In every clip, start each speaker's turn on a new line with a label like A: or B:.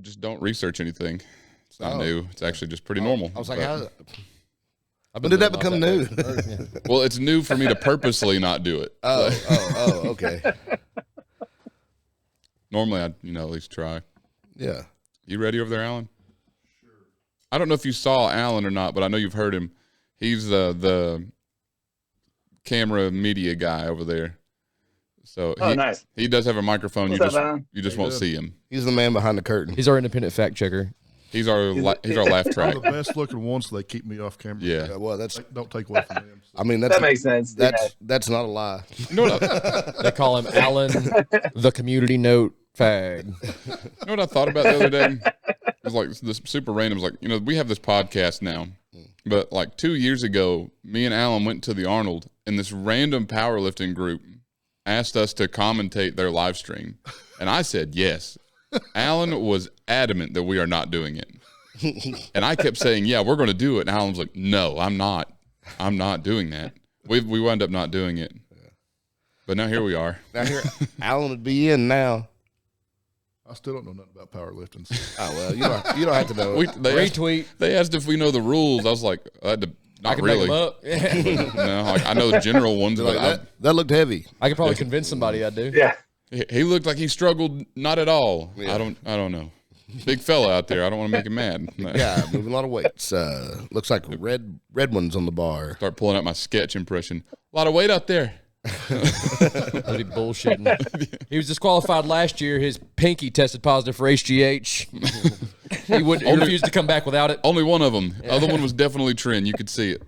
A: Just don't research anything. It's not new. It's actually just pretty normal.
B: I was like,
C: when did that become new?
A: Well, it's new for me to purposely not do it.
B: Okay.
A: Normally, I'd at least try.
B: Yeah.
A: You ready over there, Alan? Sure. I don't know if you saw Alan or not, but I know you've heard him. He's the camera media guy over there. So
D: nice.
A: He does have a microphone.
D: What's up,
A: you just won't see him.
B: He's the man behind the curtain.
C: He's our independent fact checker.
A: He's our laugh track.
E: I'm the best looking one, so they keep me off camera.
A: Yeah.
B: Well,
E: Don't take away from them. So.
B: I mean,
D: that makes sense.
B: That's not a lie.
A: You know what
C: They call him Alan, the community note fag.
A: You know what I thought about the other day? It was like this super random. It was like, we have this podcast now, but like 2 years ago, me and Alan went to the Arnold, and this random powerlifting group asked us to commentate their live stream, and I said yes. Alan was adamant that we are not doing it, and I kept saying, "Yeah, we're going to do it." And Alan was like, "No, I'm not. I'm not doing that." We wound up not doing it, but now here we are.
B: Now here, Alan would be in now.
E: I still don't know nothing about powerlifting.
B: Oh well, you don't have to know.
A: They asked if we know the rules. I was like, not
C: can
A: really.
C: make them up.
A: No, like, I know the general ones, but
B: that looked heavy.
C: I could probably convince somebody I do.
D: Yeah.
A: He looked like he struggled not at all.
B: Yeah.
A: I don't know. Big fella out there. I don't want to make him mad.
B: Yeah, moving a lot of weights. Looks like red ones on the bar.
A: Start pulling out my sketch impression. A lot of weight out there.
C: That'd be bullshitting. He was disqualified last year. His pinky tested positive for HGH. He refused to come back without it.
A: Only one of them. The other one was definitely Trin. You could see it.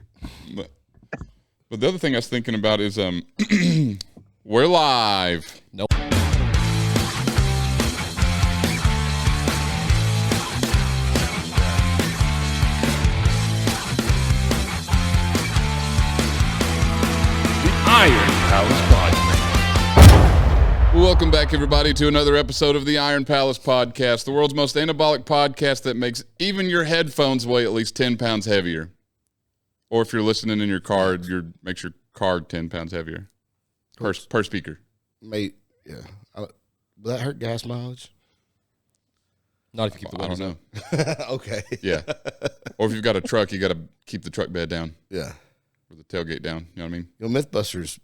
A: But the other thing I was thinking about is we're live.
C: Nope.
F: Iron Palace Podcast.
A: Welcome back, everybody, to another episode of the Iron Palace Podcast, the world's most anabolic podcast that makes even your headphones weigh at least 10 pounds heavier. Or if you're listening in your car, makes your car 10 pounds heavier per speaker.
B: Mate, yeah. Will that hurt gas mileage?
C: Not if you keep the windows up.
B: Okay.
A: Yeah. Or if you've got a truck, you got to keep the truck bed down.
B: Yeah.
A: Or the tailgate down. You know what I mean?
B: Mythbusters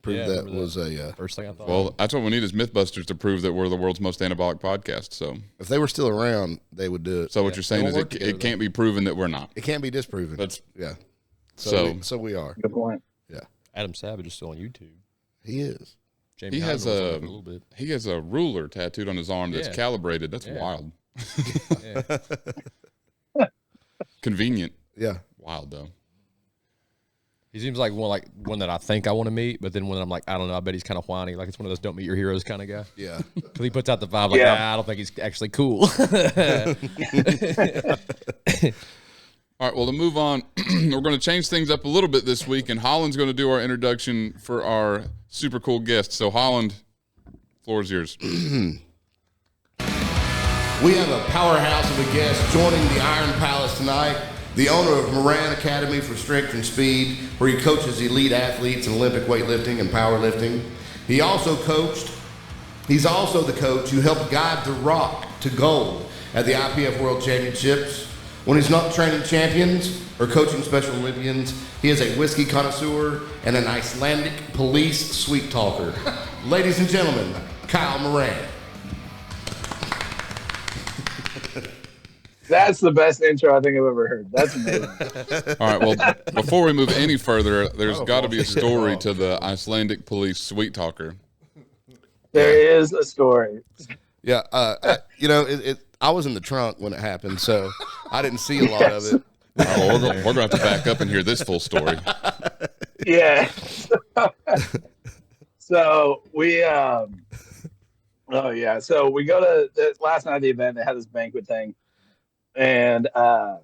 B: proved that was a...
C: First thing I thought.
A: Well, that's what we need is Mythbusters to prove that we're the world's most anabolic podcast. So
B: if they were still around, they would do it.
A: So what you're saying is it can't be proven that we're not.
B: It can't be disproven. Yeah. So we are.
D: Good point.
B: Yeah.
C: Adam Savage is still on YouTube.
B: He is.
C: Jamie
A: He has
C: Hyden was on it a little bit.
A: He has a ruler tattooed on his arm that's
C: Yeah.
A: calibrated. That's wild.
C: Yeah.
A: Convenient.
B: Yeah.
A: Wild though.
C: He seems like one that I think I want to meet, but then when I'm like, I don't know, I bet he's kind of whiny. Like it's one of those don't meet your heroes kind of guy.
B: Yeah.
C: Because he puts out the vibe like, nah, I don't think he's actually cool.
A: All right, well, to move on, we're going to change things up a little bit this week, and Holland's going to do our introduction for our super cool guest. So, Holland, floor is yours.
B: We have a powerhouse of a guest joining the Iron Palace tonight, the owner of Moran Academy for Strength and Speed, where he coaches elite athletes in Olympic weightlifting and powerlifting. He's also the coach who helped guide The Rock to gold at the IPF World Championships. When he's not training champions or coaching Special Olympians, he is a whiskey connoisseur and an Icelandic police sweet talker. Ladies and gentlemen, Kyle Moran.
D: That's the best intro I think I've ever heard. That's amazing.
A: All right, well, before we move any further, there's got to be a story to the Icelandic police sweet talker.
D: There is a story.
B: Yeah, I was in the trunk when it happened, so I didn't see a lot of it.
A: Oh, we're going to have to back up and hear this full story.
D: Yeah. So we, so we go to last night of the event. They had this banquet thing, and about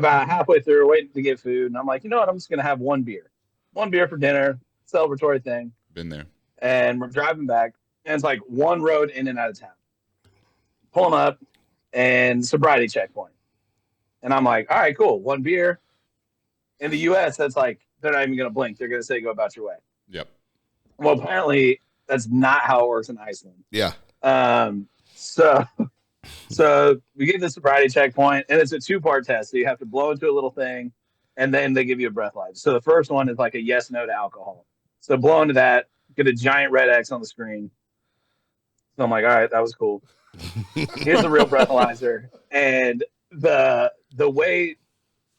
D: halfway through, we're waiting to get food, and I'm like, you know what? I'm just gonna have one beer for dinner, celebratory thing.
A: Been there.
D: And we're driving back, and it's like one road in and out of town. Pulling up, and sobriety checkpoint. And I'm like, all right, cool. One beer. In the U.S., that's like, they're not even going to blink. They're going to say, go about your way.
A: Yep.
D: Well, apparently, that's not how it works in Iceland.
B: Yeah.
D: So So we get the sobriety checkpoint, and it's a 2-part test. So you have to blow into a little thing, and then they give you a breathalyzer. So the first one is like a yes, no to alcohol. So blow into that, get a giant red X on the screen. So I'm like, all right, that was cool. Here's the real breathalyzer. And the way,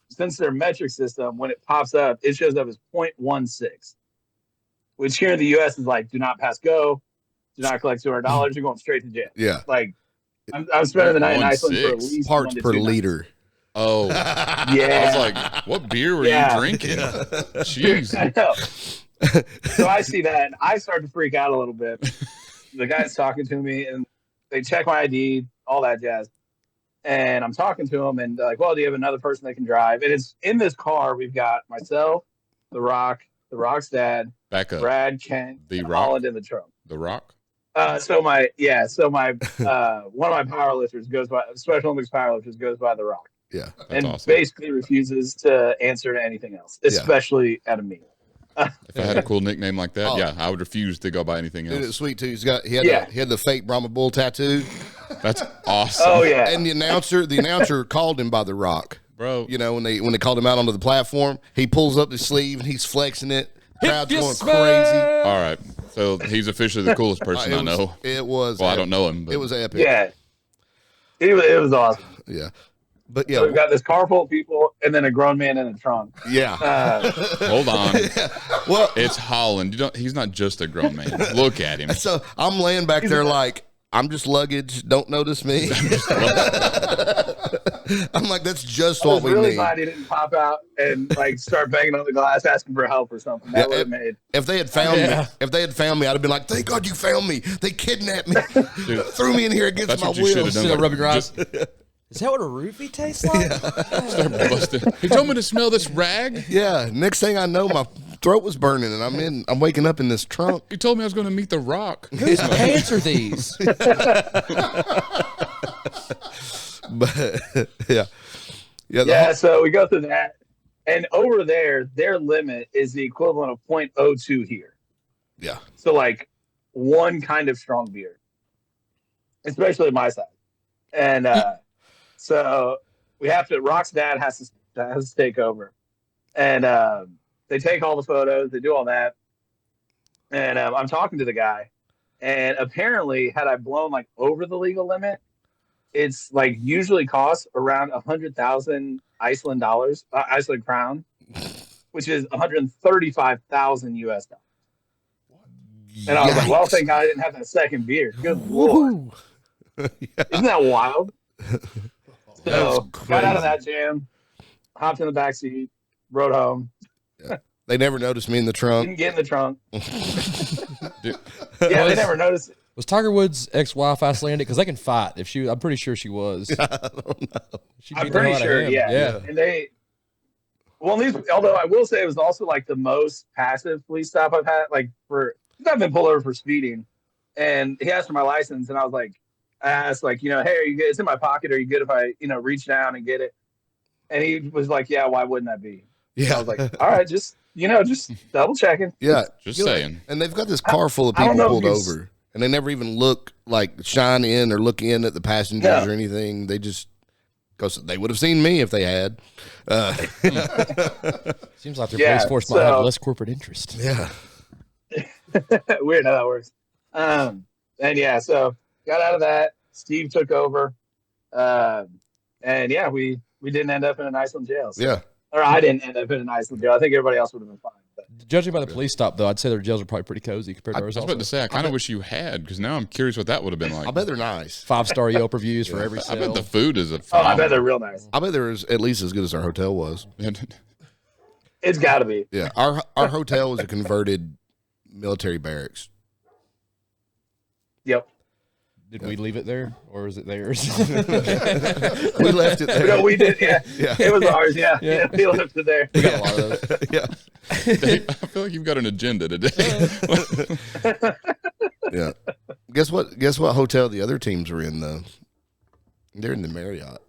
D: since their metric system, when it pops up, it shows up as 0.16, which here in the U.S. is like, do not pass go, do not collect $200, you're going straight to jail.
B: Yeah.
D: Like, I'm spending the night in Iceland for at least
B: parts
D: 1 to
B: per
D: 2 nights.
B: liter.
A: Oh,
D: Yeah.
A: I was like, what beer were you drinking? Jeez.
D: I know. So I see that, and I start to freak out a little bit. The guy's talking to me, and they check my ID, all that jazz. And I'm talking to him, and they're like, well, do you have another person that can drive? And it's in this car, we've got myself, The Rock's dad,
A: Back up.
D: Brad, Kent,
A: The
D: and
A: Rock?
D: Holland in the trunk.
A: The Rock?
D: So my one of my powerlifters goes by, Special Olympics powerlifters goes by The Rock.
B: Yeah.
A: That's
D: and
A: awesome.
D: basically refuses to answer to anything else, especially at a meet.
A: If I had a cool nickname like that,
B: Oh.
A: yeah, I would refuse to go by anything
B: Dude,
A: else.
B: it's sweet too. He had the fake Brahma Bull tattoo.
A: That's awesome.
D: Oh yeah.
B: And the announcer called him by The Rock.
A: Bro.
B: You know, when they called him out onto the platform, he pulls up his sleeve and he's flexing it. Crowd's
C: you
B: going
C: smell?
B: crazy.
A: All right. So he's officially the coolest person I know.
B: It was.
A: Well, I don't know him. But
B: It was epic.
D: Yeah. It was awesome.
B: Yeah. But yeah.
D: So we've got this car full of people and then a grown man in a trunk.
B: Yeah.
A: Hold on.
B: Well,
A: It's Holland. He's not just a grown man. Look at him.
B: so I'm laying back there like, I'm just luggage. Don't notice me. I'm like, that's just
D: I
B: what
D: was
B: we
D: really
B: need.
D: glad he didn't pop out and like start banging on the glass asking for help or something. That would have made.
B: If they had found me, I'd have been like, thank God you found me. They kidnapped me,
A: Dude,
B: threw me in here against
A: that's
B: my
A: what you
B: will.
A: should have done.
C: Sit there rubbing your eyes.
A: Just
C: Is that what a roofie tastes like?
A: start busting. He told me to smell this rag.
B: Yeah. Next thing I know, my throat was burning, and I'm waking up in this trunk.
A: He told me I was going to meet The Rock.
C: Whose pants are these?
B: But yeah.
D: Yeah, so we go through that. And over there, their limit is the equivalent of 0.02 here.
B: Yeah.
D: So like one kind of strong beer, especially my side. And so we have to. Rock's dad has to take over, and they take all the photos. They do all that, and I'm talking to the guy, and apparently, had I blown like over the legal limit, it's like usually costs around 100,000 Iceland dollars, Iceland crown, which is 135,000 US dollars. And I was like, well, thank God I didn't have that second beer. Good Lord. Isn't that wild? So got out of that jam, hopped in the back seat, rode home.
B: They never noticed me in the trunk.
D: Didn't get in the trunk.
A: Dude,
D: Yeah, they never noticed it.
C: Was Tiger Woods' ex-wife Icelandic? Because they can fight. I'm pretty sure she was.
B: I don't know.
C: She
D: I'm
C: beat the
D: pretty
C: hell out of
D: sure,
C: him.
D: yeah. And they, well, these, although I will say it was also like the most passive police stop I've had. Like I've been pulled over for speeding, and he asked for my license, and I was like, I asked like, hey, are you good? It's in my pocket. Are you good if I, reach down and get it? And he was like, yeah, why wouldn't that be?
B: Yeah.
D: I was like, all right, just double checking.
B: Yeah.
A: just saying.
B: And they've got this car full of
D: I don't
B: people
D: know if
B: pulled
D: he's-
B: over, and they never even look like shine in or look in at the passengers
D: No.
B: or anything. They just, because they would have seen me if they had.
C: Seems like their
D: Yeah,
C: police force might have
D: so-
C: less corporate interest.
B: Yeah.
D: Weird how that works. And yeah, so got out of that. Steve took over. And yeah, we didn't end up in an Iceland jail. So.
B: Yeah.
D: Or I didn't end up in an Iceland jail. I think everybody else would have been fine. But
C: Judging by the police stop, though, I'd say their jails are probably pretty cozy compared to
A: I
C: ours.
A: was about to say, I kind of wish you had, because now I'm curious what that would have been like.
B: I bet they're nice.
C: 5-star Yelp reviews for every
A: I
C: cell.
A: bet the food is a
D: I bet they're real nice.
B: I bet they're at least as good as our hotel was.
D: It's got to be.
B: Yeah. Our hotel was a converted military barracks.
D: Yep.
C: Did we leave it there, or is it theirs?
B: We left it there.
D: No, we did. Yeah.
B: Yeah.
D: It was ours. Yeah. Yeah. We left it there.
C: We got a lot of those.
B: Yeah.
A: Dave, I feel like you've got an agenda today.
B: Yeah. Guess what hotel the other teams were in, though? They're in the Marriott.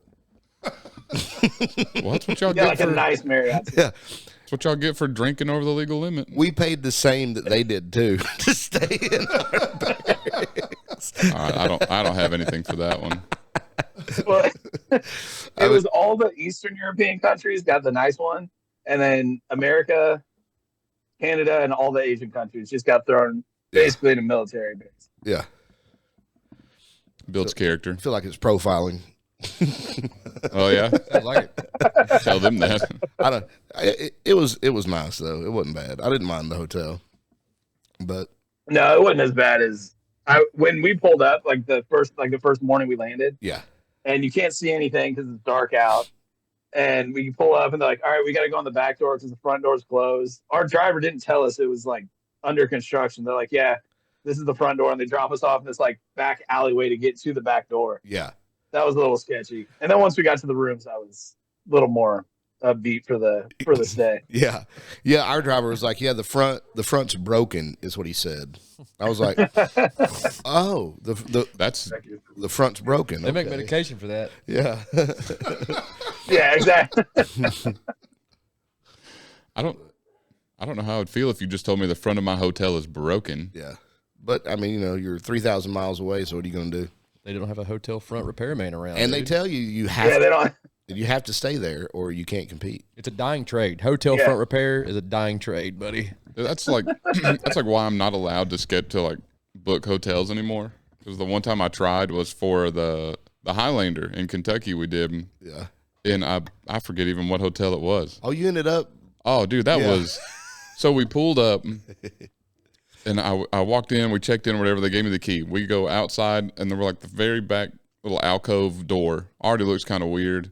A: Well, that's what y'all
D: Yeah,
A: get
D: like
A: for
D: a nice Marriott.
B: Yeah.
A: that's what y'all get for drinking over the legal limit.
B: We paid the same that they did, too, to stay in our barracks.
A: All right, I don't have anything for that one.
D: Well, it was all the Eastern European countries got the nice one, and then America, Canada, and all the Asian countries just got thrown basically in a military base.
B: Yeah.
A: Builds character.
B: I feel like it's profiling.
A: Oh yeah,
C: Sounds like it.
A: tell them that.
B: It was nice though. It wasn't bad. I didn't mind the hotel, but
D: No, it wasn't as bad as when we pulled up. Like the first morning we landed,
B: yeah,
D: and you can't see anything because it's dark out. And we pull up, and they're like, "All right, we got to go on the back door because the front door's closed." Our driver didn't tell us it was like under construction. They're like, "Yeah, this is the front door," and they drop us off in this like back alleyway to get to the back door.
B: yeah.
D: That was a little sketchy. And then once we got to the rooms, I was a little more upbeat for the stay.
B: Yeah. Yeah. Our driver was like, yeah, the front's broken is what he said. I was like, oh,
A: That's
B: the front's broken.
C: They make
B: Okay.
C: medication for that.
B: Yeah.
D: Yeah, exactly.
A: I don't know how I'd feel if you just told me the front of my hotel is broken.
B: Yeah. But I mean, you're 3,000 miles away. So what are you going to do?
C: They don't have a hotel front repairman around.
B: And they
C: dude.
B: tell you
D: Yeah, they don't.
B: you have to stay there or you can't compete.
C: It's a dying trade. Hotel front repair is a dying trade, buddy.
A: That's like why I'm not allowed to skip to like book hotels anymore. Because the one time I tried was for the Highlander in Kentucky. We did,
B: Yeah.
A: and I forget even what hotel it was.
B: Oh, you ended up.
A: Oh, dude, that was. So we pulled up, and I walked in. We checked in, whatever. They gave me the key. We go outside, and there were like the very back little alcove door. Already looks kind of weird.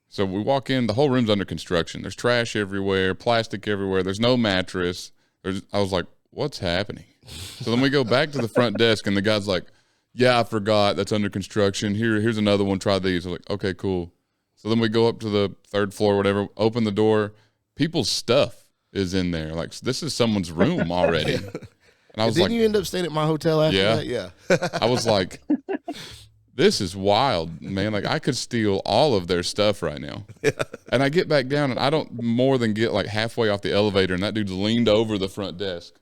A: So we walk in. The whole room's under construction. There's trash everywhere, plastic everywhere. There's no mattress. I was like, what's happening? So then we go back to the front desk, and the guy's like, yeah, I forgot. That's under construction. Here's another one. Try these. I was like, okay, cool. So then we go up to the third floor, whatever, open the door. People's stuff is in there. Like, this is someone's room already. And I was
B: Didn't
A: like,
B: you end up staying at my hotel after
A: Yeah.
B: that? Yeah.
A: I was like, this is wild, man. Like, I could steal all of their stuff right now. And I get back down, and I don't more than get like halfway off the elevator, and that dude's leaned over the front desk.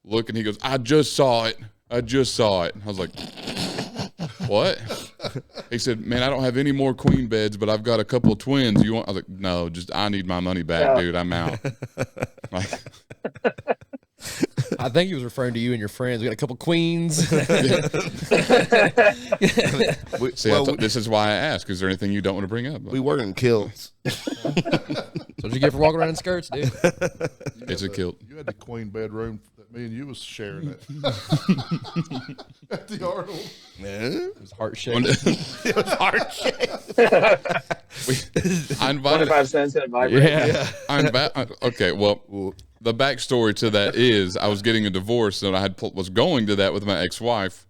A: Looking, he goes, I just saw it. I was like, what? He said, man, I don't have any more queen beds, but I've got a couple of twins. You want? I was like, no, I need my money back, dude. I'm out. Like,
C: I think he was referring to you and your friends. We got a couple queens.
A: see, this is why I ask. Is there anything you don't want to bring up?
B: We were in kilts.
C: So what you get for walking around in skirts, dude?
A: It's a kilt.
E: You had the queen bedroom that me and you was sharing it at the Arnold.
B: Yeah.
C: It was heart shaped.
A: I invited.
D: 25 cents in a vibrator.
C: Yeah.
A: Okay, well, the backstory to that is I was getting a divorce, and I was going to that with my ex-wife.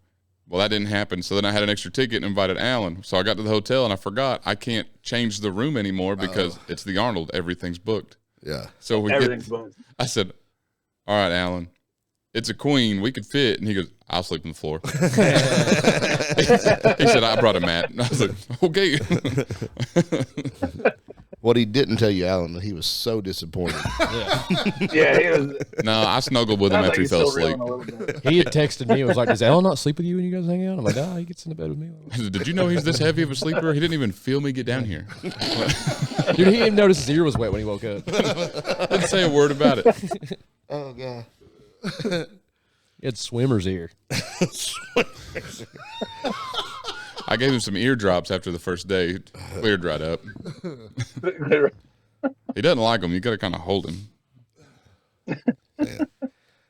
A: Well, that didn't happen, so then I had an extra ticket and invited Alan. So I got to the hotel, and I forgot I can't change the room anymore because it's the Arnold. Everything's booked.
B: Yeah.
A: So
D: Everything's booked.
A: I said, all right, Alan, it's a queen. We could fit. And he goes, I'll sleep on the floor. He said, I brought a mat. And I was like, okay.
B: What he didn't tell you, Alan, that he was so disappointed.
D: Yeah, he was.
A: No, I snuggled with him
D: Sounds
A: after
D: like
A: he fell
D: he's still
A: asleep.
D: reeling a little bit.
C: He had texted me and was like, does Alan not sleep with you when you guys hang out? I'm like, he gets into bed with me.
A: I said, did you know he's this heavy of a sleeper? He didn't even feel me get down here.
C: Dude, he didn't notice his ear was wet when he woke up.
A: Didn't say a word about it.
B: Oh, God.
C: He had swimmer's ear.
A: I gave him some eardrops after the first day. Cleared right up. He doesn't like them. You got to kind of hold him.
C: You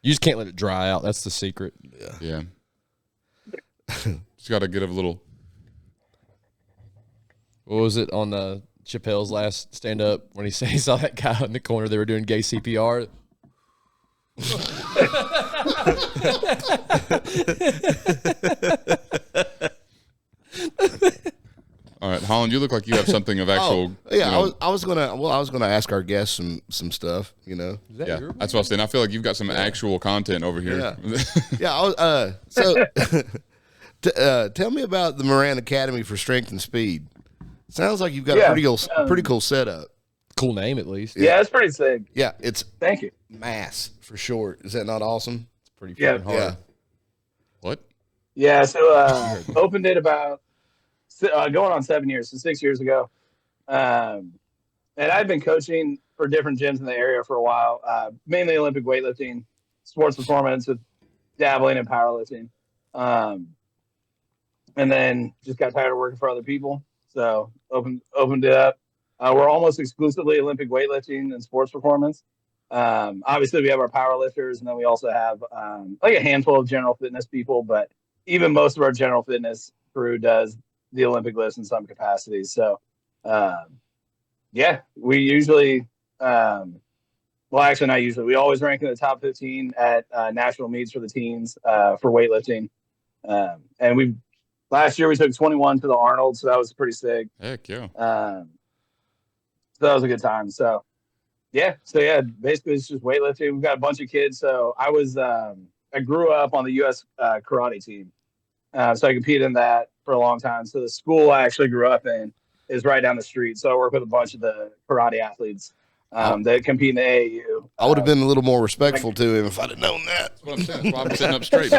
C: just can't let it dry out. That's the secret.
A: Yeah. Just got to get a little.
C: What was it on Chappelle's last stand up when he saw that guy in the corner? They were doing gay CPR.
A: All right, Holland, you look like you have something of actual.
B: Yeah, I was gonna ask our guests some stuff.
C: Is that
A: Yeah,
C: your
A: that's what I was saying. I feel like you've got some actual content over here.
B: Yeah. Yeah. So tell me about the Moran Academy for Strength and Speed. Sounds like you've got a pretty cool setup.
C: cool name at least?
D: Yeah, it's pretty sick.
B: Yeah, it's
D: Thank you.
B: MASS for short. Is that not awesome?
C: It's pretty
D: Yeah.
C: fucking hard.
B: Yeah.
A: What?
D: Yeah, so opened it about going on 7 years, so 6 years ago. And I've been coaching for different gyms in the area for a while, mainly Olympic weightlifting, sports performance with dabbling in powerlifting. And then just got tired of working for other people. So opened it up. We're almost exclusively Olympic weightlifting and sports performance. Obviously we have our power lifters, and then we also have like a handful of general fitness people, but even most of our general fitness crew does the Olympic lifts in some capacity. So yeah, we usually well, actually not usually, we always rank in the top 15 at national meets for the teams for weightlifting. And last year we took 21 to the Arnold, so that was pretty sick.
A: Heck yeah.
D: So that was a good time. So basically it's just weightlifting. We've got a bunch of kids. So I grew up on the U.S. Karate team. So I competed in that for a long time. So the school I actually grew up in is right down the street. So I work with a bunch of the karate athletes that compete in the AAU.
B: I would have been a little more respectful to him if I'd have known that.
A: That's what I'm saying. That's why I'm sitting up straight.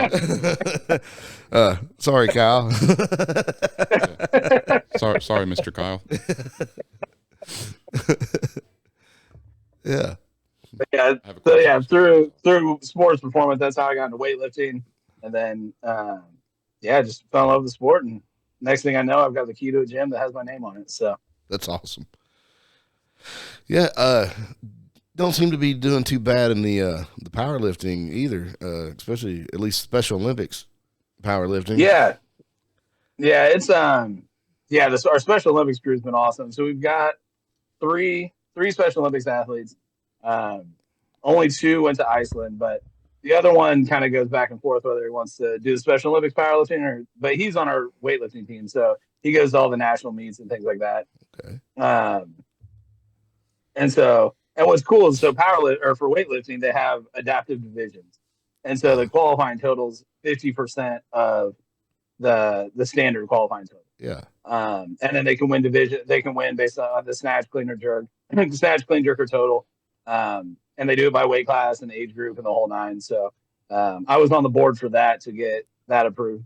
B: Sorry, Kyle.
A: Sorry, Mr. Kyle.
B: Yeah.
D: Through sports performance, that's how I got into weightlifting, and then just fell in love with the sport. And next thing I know, I've got the key to a gym that has my name on it. So
B: that's awesome. Yeah, don't seem to be doing too bad in the powerlifting either, especially at least Special Olympics powerlifting.
D: Yeah, it's our Special Olympics crew has been awesome. So we've got three Special Olympics athletes. Only 2 went to Iceland, but the other one kind of goes back and forth whether he wants to do the Special Olympics powerlifting but he's on our weightlifting team, so he goes to all the national meets and things like that.
B: Okay.
D: And what's cool is for weightlifting they have adaptive divisions, and so the qualifying totals 50% of the standard qualifying total.
B: Yeah.
D: And then they can win division. They can win based on the snatch, clean, or jerk, snatch, clean, jerk, or total. And they do it by weight class and age group and the whole nine. So I was on the board for that to get that approved.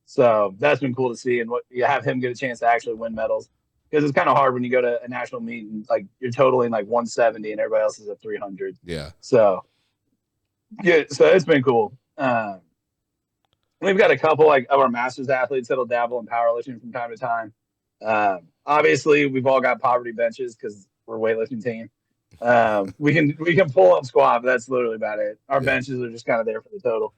D: So that's been cool to see, and you have him get a chance to actually win medals, because it's kind of hard when you go to a national meet and like you're totaling like 170 and everybody else is at 300.
B: Yeah.
D: So it's been cool. We've got a couple like of our masters athletes that'll dabble in powerlifting from time to time. Obviously, we've all got poverty benches because we're a weightlifting team. We can pull up squat, but that's literally about it. Our benches are just kind of there for the total.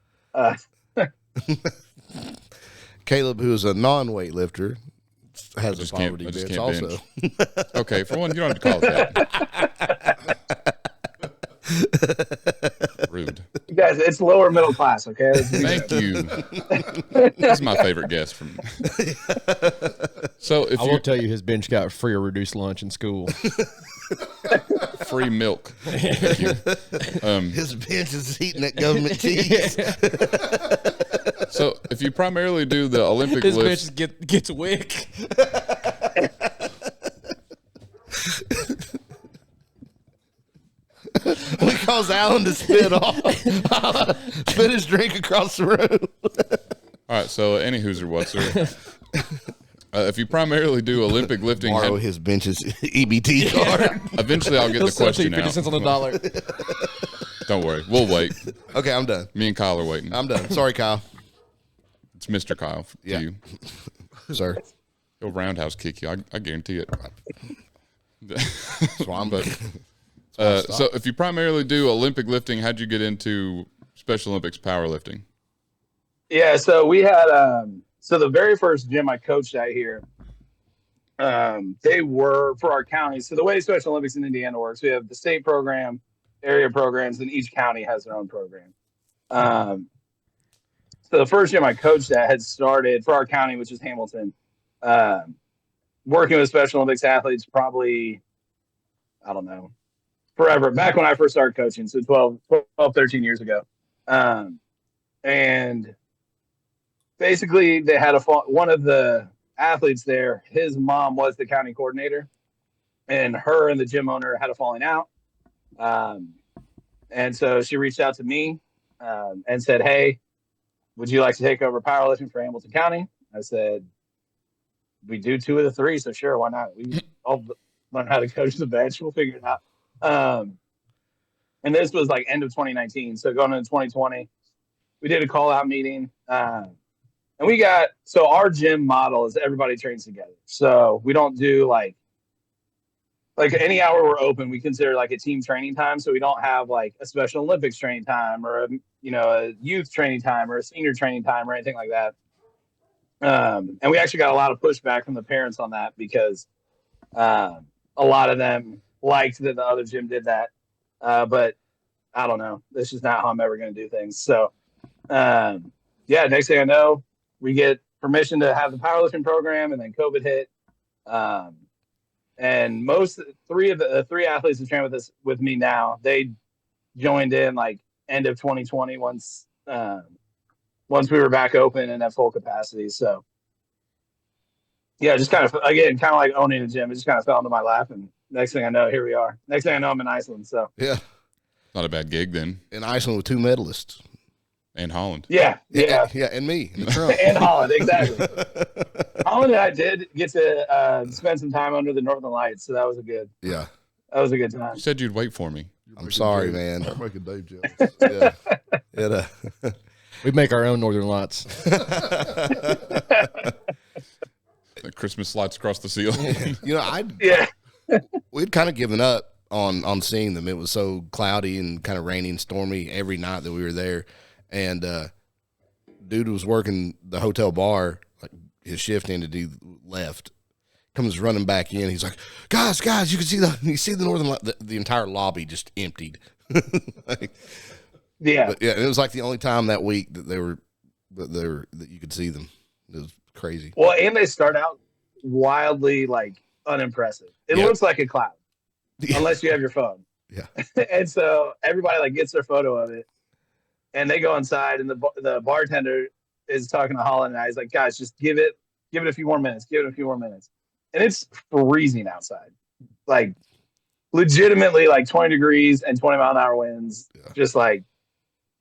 B: Caleb, who is a non-weightlifter, has a poverty bench also.
A: Okay, for one, you don't have to call it that. Rude.
D: You guys, it's lower middle class, okay?
A: Thank you. This is my favorite guest from. So if
C: I will tell you, his bench got free or reduced lunch in school.
A: Free milk. Thank you.
B: His bench is eating at government cheese.
A: So if you primarily do the Olympic
C: His
A: lifts,
C: bench gets wick.
B: We cause Alan to spit his drink across the room.
A: all right. So any who's or what's if you primarily do Olympic lifting,
B: Borrow his bench's EBT card.
A: eventually I'll get the question
C: 50
A: out.
C: cents on the dollar.
A: Don't worry, we'll wait.
B: Okay, I'm done.
A: Me and Kyle are waiting.
B: I'm done. Sorry, Kyle.
A: It's Mr. Kyle to you.
B: Sir.
A: He'll roundhouse kick you. I guarantee it.
B: That's why I'm
A: so if you primarily do Olympic lifting, how'd you get into Special Olympics powerlifting?
D: Yeah, so we had so the very first gym I coached at here, they were for our county. So the way Special Olympics in Indiana works, we have the state program, area programs, and each county has their own program. So the first gym I coached at had started for our county, which is Hamilton, working with Special Olympics athletes probably, I don't know, forever. Back when I first started coaching, so 12, 13 years ago. And basically they had one of the athletes there, his mom was the county coordinator, and her and the gym owner had a falling out. And so she reached out to me and said, "Hey, would you like to take over powerlifting for Hamilton County?" I said, we do 2 of the 3, so sure, why not? We all learn how to coach the bench. We'll figure it out. And this was like end of 2019. So going into 2020, we did a call out meeting. And so our gym model is everybody trains together. So we don't do like any hour we're open, we consider like a team training time. So we don't have like a Special Olympics training time or a youth training time or a senior training time or anything like that. And we actually got a lot of pushback from the parents on that because a lot of them liked that the other gym did that. But I don't know. That's just not how I'm ever going to do things. So, next thing I know, we get permission to have the powerlifting program, and then COVID hit. And three of the 3 athletes who train with me now, they joined in like end of 2020 once we were back open and at full capacity. So yeah, just kind of like owning a gym. It just kind of fell into my lap, and next thing I know, here we are. Next thing I know, I'm in Iceland. So
B: Yeah.
A: Not a bad gig then.
B: In Iceland with 2 medalists.
A: And Holland.
D: Yeah,
B: and me in the trunk.
D: and Holland, exactly. Holland and I did get to spend some time under the Northern Lights, so that was a good time.
A: You said you'd wait for me.
B: I'm sorry, man.
E: You're making Dave jealous.
B: Yeah.
C: We make our own Northern Lights.
A: The Christmas lights across the ceiling.
B: We'd kind of given up on seeing them. It was so cloudy and kind of rainy and stormy every night that we were there. And dude was working the hotel bar, like his shift ended, he left. Comes running back in. He's like, guys, you can see the Northern Light. The entire lobby just emptied. But it was like the only time that week that that you could see them. It was crazy.
D: Well, and they start out wildly like unimpressive. It looks like a cloud, unless you have your phone.
B: Yeah.
D: And so everybody like gets their photo of it, and they go inside, and the bartender is talking to Holland and I. He's like, guys, just give it a few more minutes. Give it a few more minutes. And it's freezing outside, like legitimately like 20 degrees and 20-mile-an-hour winds. Yeah. Just like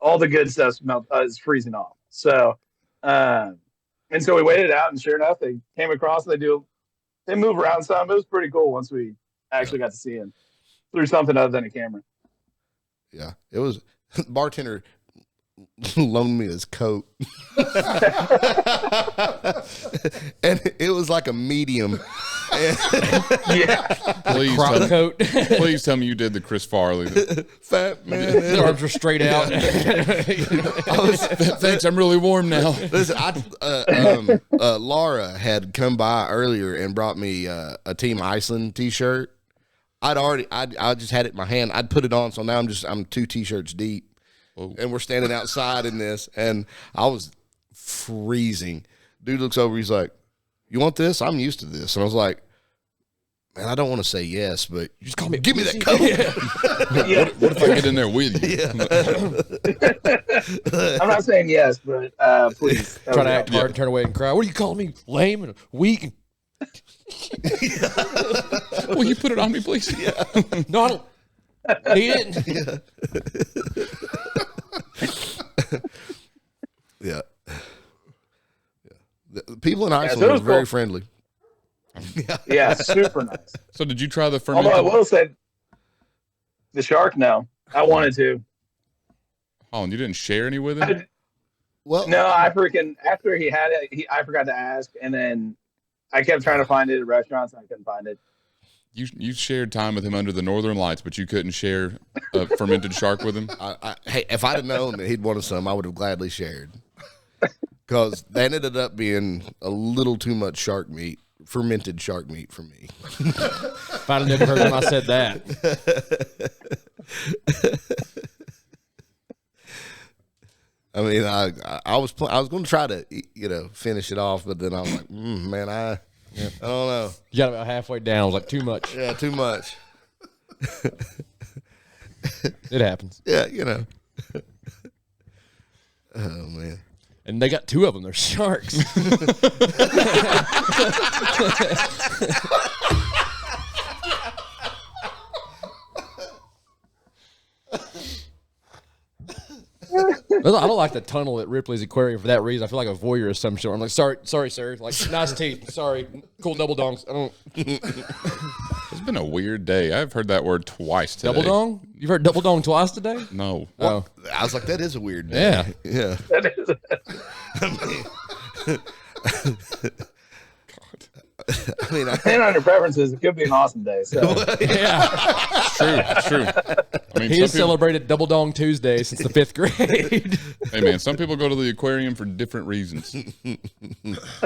D: all the good stuff is freezing off. So, and so we waited out, and sure enough, they came across. They move around some. It was pretty cool once we actually got to see him through something other than a camera.
B: Yeah, it was. Bartender loaned me his coat, and it was like a medium.
A: Please tell me you did the Chris Farley.
B: Fat man,
C: his arms were straight out.
A: Thanks, I'm really warm now.
B: Listen, Laura had come by earlier and brought me a Team Iceland T-shirt. I just had it in my hand. I'd put it on, so now I'm 2 T-shirts deep. Whoa. And we're standing outside in this, and I was freezing. Dude looks over, he's like, you want this? I'm used to this. And I was like, man, I don't want to say yes, but you just give me that coat.
A: What if I get in there with you?
B: Yeah.
D: I'm not saying yes, but please.
C: Try to act hard and turn away and cry. What are you calling me? Lame and weak?
A: Will you put it on me, please?
B: Yeah.
C: No, I don't need it.
B: Yeah. The people in Iceland were very friendly.
D: Yeah, super nice.
A: So did you try the fermented?
D: Although I will say, the shark, no. I wanted to.
A: Holland, you didn't share any with him?
D: No, after he had it, I forgot to ask, and then I kept trying to find it at restaurants, and I couldn't find it.
A: You shared time with him under the Northern Lights, but you couldn't share a fermented shark with him?
B: Hey, if I'd have known that he'd wanted some, I would have gladly shared. Because that ended up being a little too much fermented shark meat for me.
C: If I'd have never heard him, I said that.
B: I mean, I was going to try to finish it off, but then I was like, man, I don't know.
C: You got about halfway down. I was like, too much.
B: Yeah, too much.
C: It happens.
B: Yeah, Oh man.
C: And they got 2 of them. They're sharks. don't like the tunnel at Ripley's Aquarium for that reason. I feel like a voyeur of some sort. I'm like, sorry, sir. Like, nice teeth. Sorry. Cool double dongs. I don't.
A: It's been a weird day. I've heard that word twice today.
C: Double dong? You've heard double dong twice today?
A: No.
C: Oh.
B: I was like, that is a weird day.
C: Yeah.
B: I mean,
D: Depending on your preferences, it could be an awesome day. So
C: Yeah.
A: It's true. I mean,
C: He has celebrated Double Dong Tuesday since the 5th grade.
A: Hey, man, some people go to the aquarium for different reasons.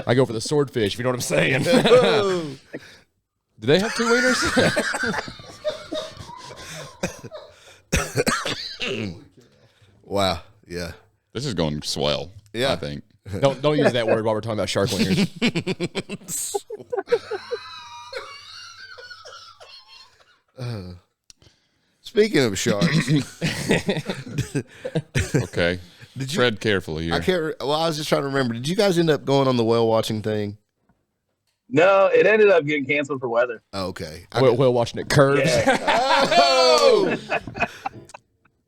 C: I go for the swordfish, if you know what I'm saying. Do they have 2 wieners?
B: wow. Yeah.
A: This is going swell,
B: Yeah.
A: I think.
C: Don't use that word while we're talking about shark wieners.
B: Speaking of sharks,
A: Okay. Tread carefully here.
B: I was just trying to remember. Did you guys end up going on the whale watching thing?
D: no, it ended up getting canceled for weather.
B: Oh, okay.
C: Whale watching it curves.
B: Oh!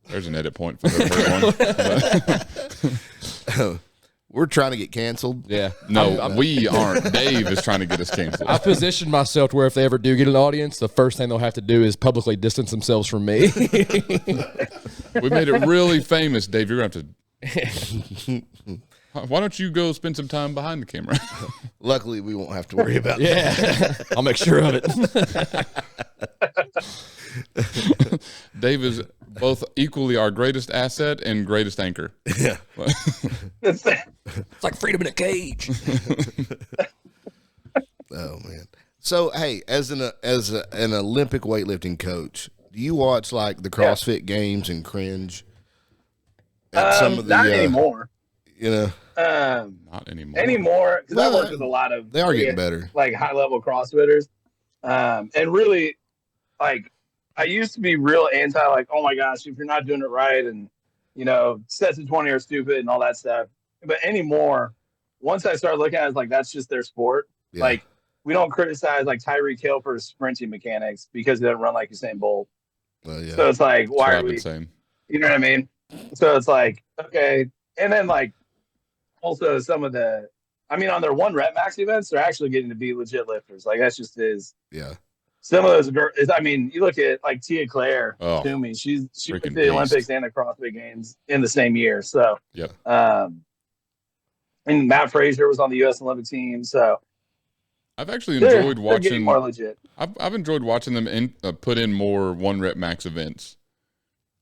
A: There's an edit point for the first one.
B: We're trying to get canceled.
C: Yeah.
A: No, we aren't. Dave is trying to get us canceled.
C: I positioned myself to where if they ever do get an audience, the first thing they'll have to do is publicly distance themselves from me.
A: We made it really famous, Dave. You're going to have to. Why don't you go spend some time behind the camera?
B: Luckily, we won't have to worry about that.
C: Yeah. I'll make sure of it.
A: Dave is both equally our greatest asset and greatest anchor.
B: Yeah.
C: It's like freedom in a cage.
B: Oh man. So hey, as an Olympic weightlifting coach, do you watch like the CrossFit Games and cringe at some of the?
D: Not anymore.
B: You know,
A: Not anymore.
D: Anymore, because
B: Well,
D: I work with a lot of
B: they are getting better.
D: like high level CrossFitters, and really, like I used to be real anti, like, oh my gosh, if you're not doing it right, and sets of 20 are stupid and all that stuff. But anymore, once I started looking at it, it's like that's just their sport.
B: Yeah.
D: Like we don't criticize like Tyreek Hill for his sprinting mechanics because he doesn't run like Usain Bolt.
B: Yeah.
D: So it's like, why
A: That's
D: are
A: what I've
D: we?
A: been saying.
D: You know what I mean? So it's like, okay. And then like also some of the, I mean, on their 1 rep max events, they're actually getting to be legit lifters. Like that's just is.
B: Yeah.
D: Some of those girls, I mean, you look at like Tia Claire, Toomey, she went to
A: freaking
D: the
A: beast.
D: Olympics and the CrossFit Games in the same year. So,
A: Yep.
D: And Matt Frazier was on the U.S. Olympic team. So
A: I've actually
D: they're
A: enjoyed
D: getting
A: watching.
D: more legit.
A: I've enjoyed watching them put in more 1 rep max events.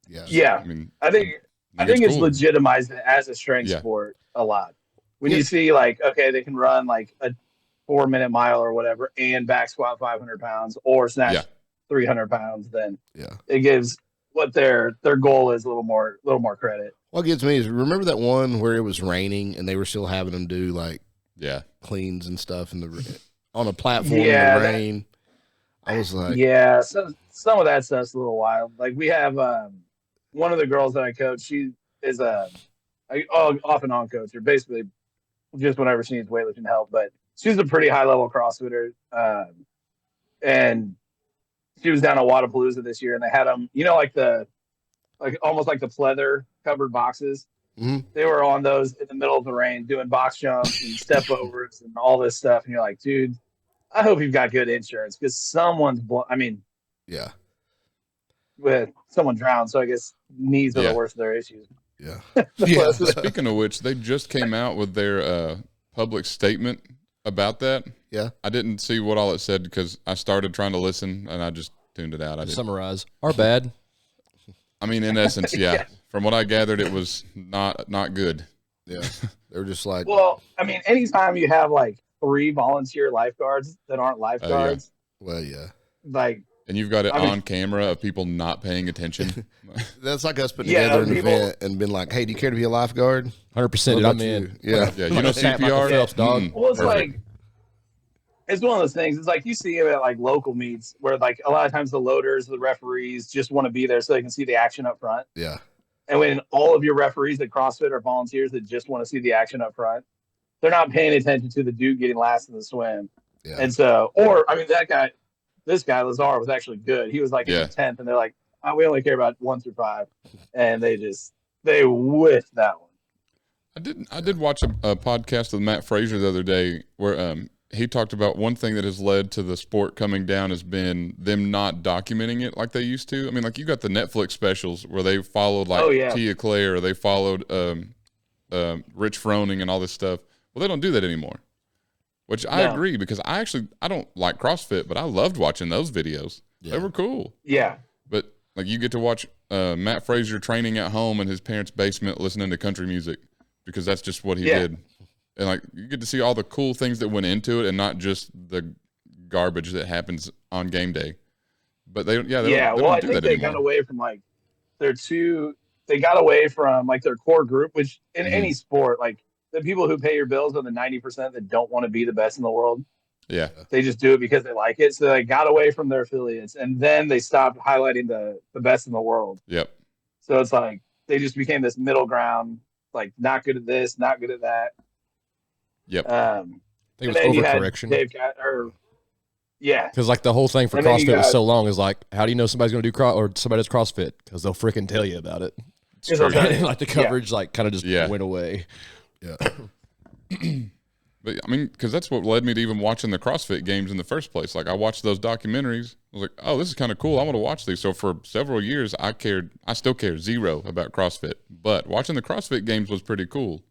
B: Yeah.
D: Yeah,
A: I mean,
D: I think it's
A: cool.
D: legitimized as a strength
A: Yeah.
D: sport a lot. When you see like, okay, they can run like a 4-minute mile or whatever, and back squat 500 pounds or snatch 300 pounds, then it gives what their goal is a little more credit.
B: What gets me is remember that one where it was raining and they were still having them do like cleans and stuff on a platform in the rain. I was like,
D: so some of that stuff's a little wild. Like we have one of the girls that I coach. She is off and on coach, or basically just whenever she needs weightlifting help. But she's a pretty high level CrossFitter, and she was down at Wadapalooza this year, and they had them, almost like the pleather covered boxes.
B: Mm-hmm.
D: They were on those in the middle of the rain doing box jumps and step overs and all this stuff. And you're like, dude, I hope you've got good insurance because someone drowned. So I guess knees are the worst of their issues.
B: Yeah.
A: Speaking of which, they just came out with their public statement about that.
B: Yeah.
A: I didn't see what all it said because I started trying to listen and I just tuned it out.
C: Summarize. Our bad.
A: I mean, in essence, yeah. From what I gathered, it was not good.
B: Yeah. They were just like,
D: well, I mean, anytime you have like 3 volunteer lifeguards that aren't lifeguards,
B: well, yeah.
D: Like,
A: and you've got it on camera of people not paying attention.
B: That's like us putting together an event and been like, hey, do you care to be a lifeguard?
C: 100%. I'm in.
B: Yeah.
A: Yeah. You know CPR?
C: Phelps, dog.
D: Well, it's like, it's one of those things. It's like you see it at like local meets where like a lot of times the loaders, the referees just want to be there so they can see the action up front.
B: Yeah.
D: And when all of your referees at CrossFit are volunteers that just want to see the action up front, they're not paying attention to the dude getting last in the swim.
B: Yeah.
D: And so, this guy, Lazar, was actually good. He was like in the 10th, and they're like, we only care about 1 through 5. And they just, They whiffed that one.
A: I did watch a podcast with Matt Frazier the other day where he talked about one thing that has led to the sport coming down has been them not documenting it like they used to. I mean, like you got the Netflix specials where they followed like Tia Claire, or they followed Rich Froning and all this stuff. Well, they don't do that anymore, which I agree, because I don't like CrossFit, but I loved watching those videos. Yeah. They were cool.
D: Yeah.
A: But like you get to watch Matt Frazier training at home in his parents' basement listening to country music, because that's just what he did. And like you get to see all the cool things that went into it, and not just the garbage that happens on game day. But they don't do
D: I think they
A: anymore.
D: got away from like they got away from like their core group, which in any sport, like the people who pay your bills are the 90% that don't want to be the best in the world.
A: Yeah.
D: They just do it because they like it. So they got away from their affiliates, and then they stopped highlighting the best in the world.
A: Yep.
D: So it's like they just became this middle ground, like not good at this, not good at that.
A: Yep.
C: I think it was overcorrection. Because like the whole thing for CrossFit was so long is like, how do you know somebody's going to do or somebody does CrossFit? Because they'll freaking tell you about it. And like the coverage like kind of just went away.
E: Yeah.
A: But I mean, because that's what led me to even watching the CrossFit games in the first place. Like I watched those documentaries. I was like, oh, this is kind of cool. I want to watch these. So for several years, I still cared zero about CrossFit. But watching the CrossFit games was pretty cool.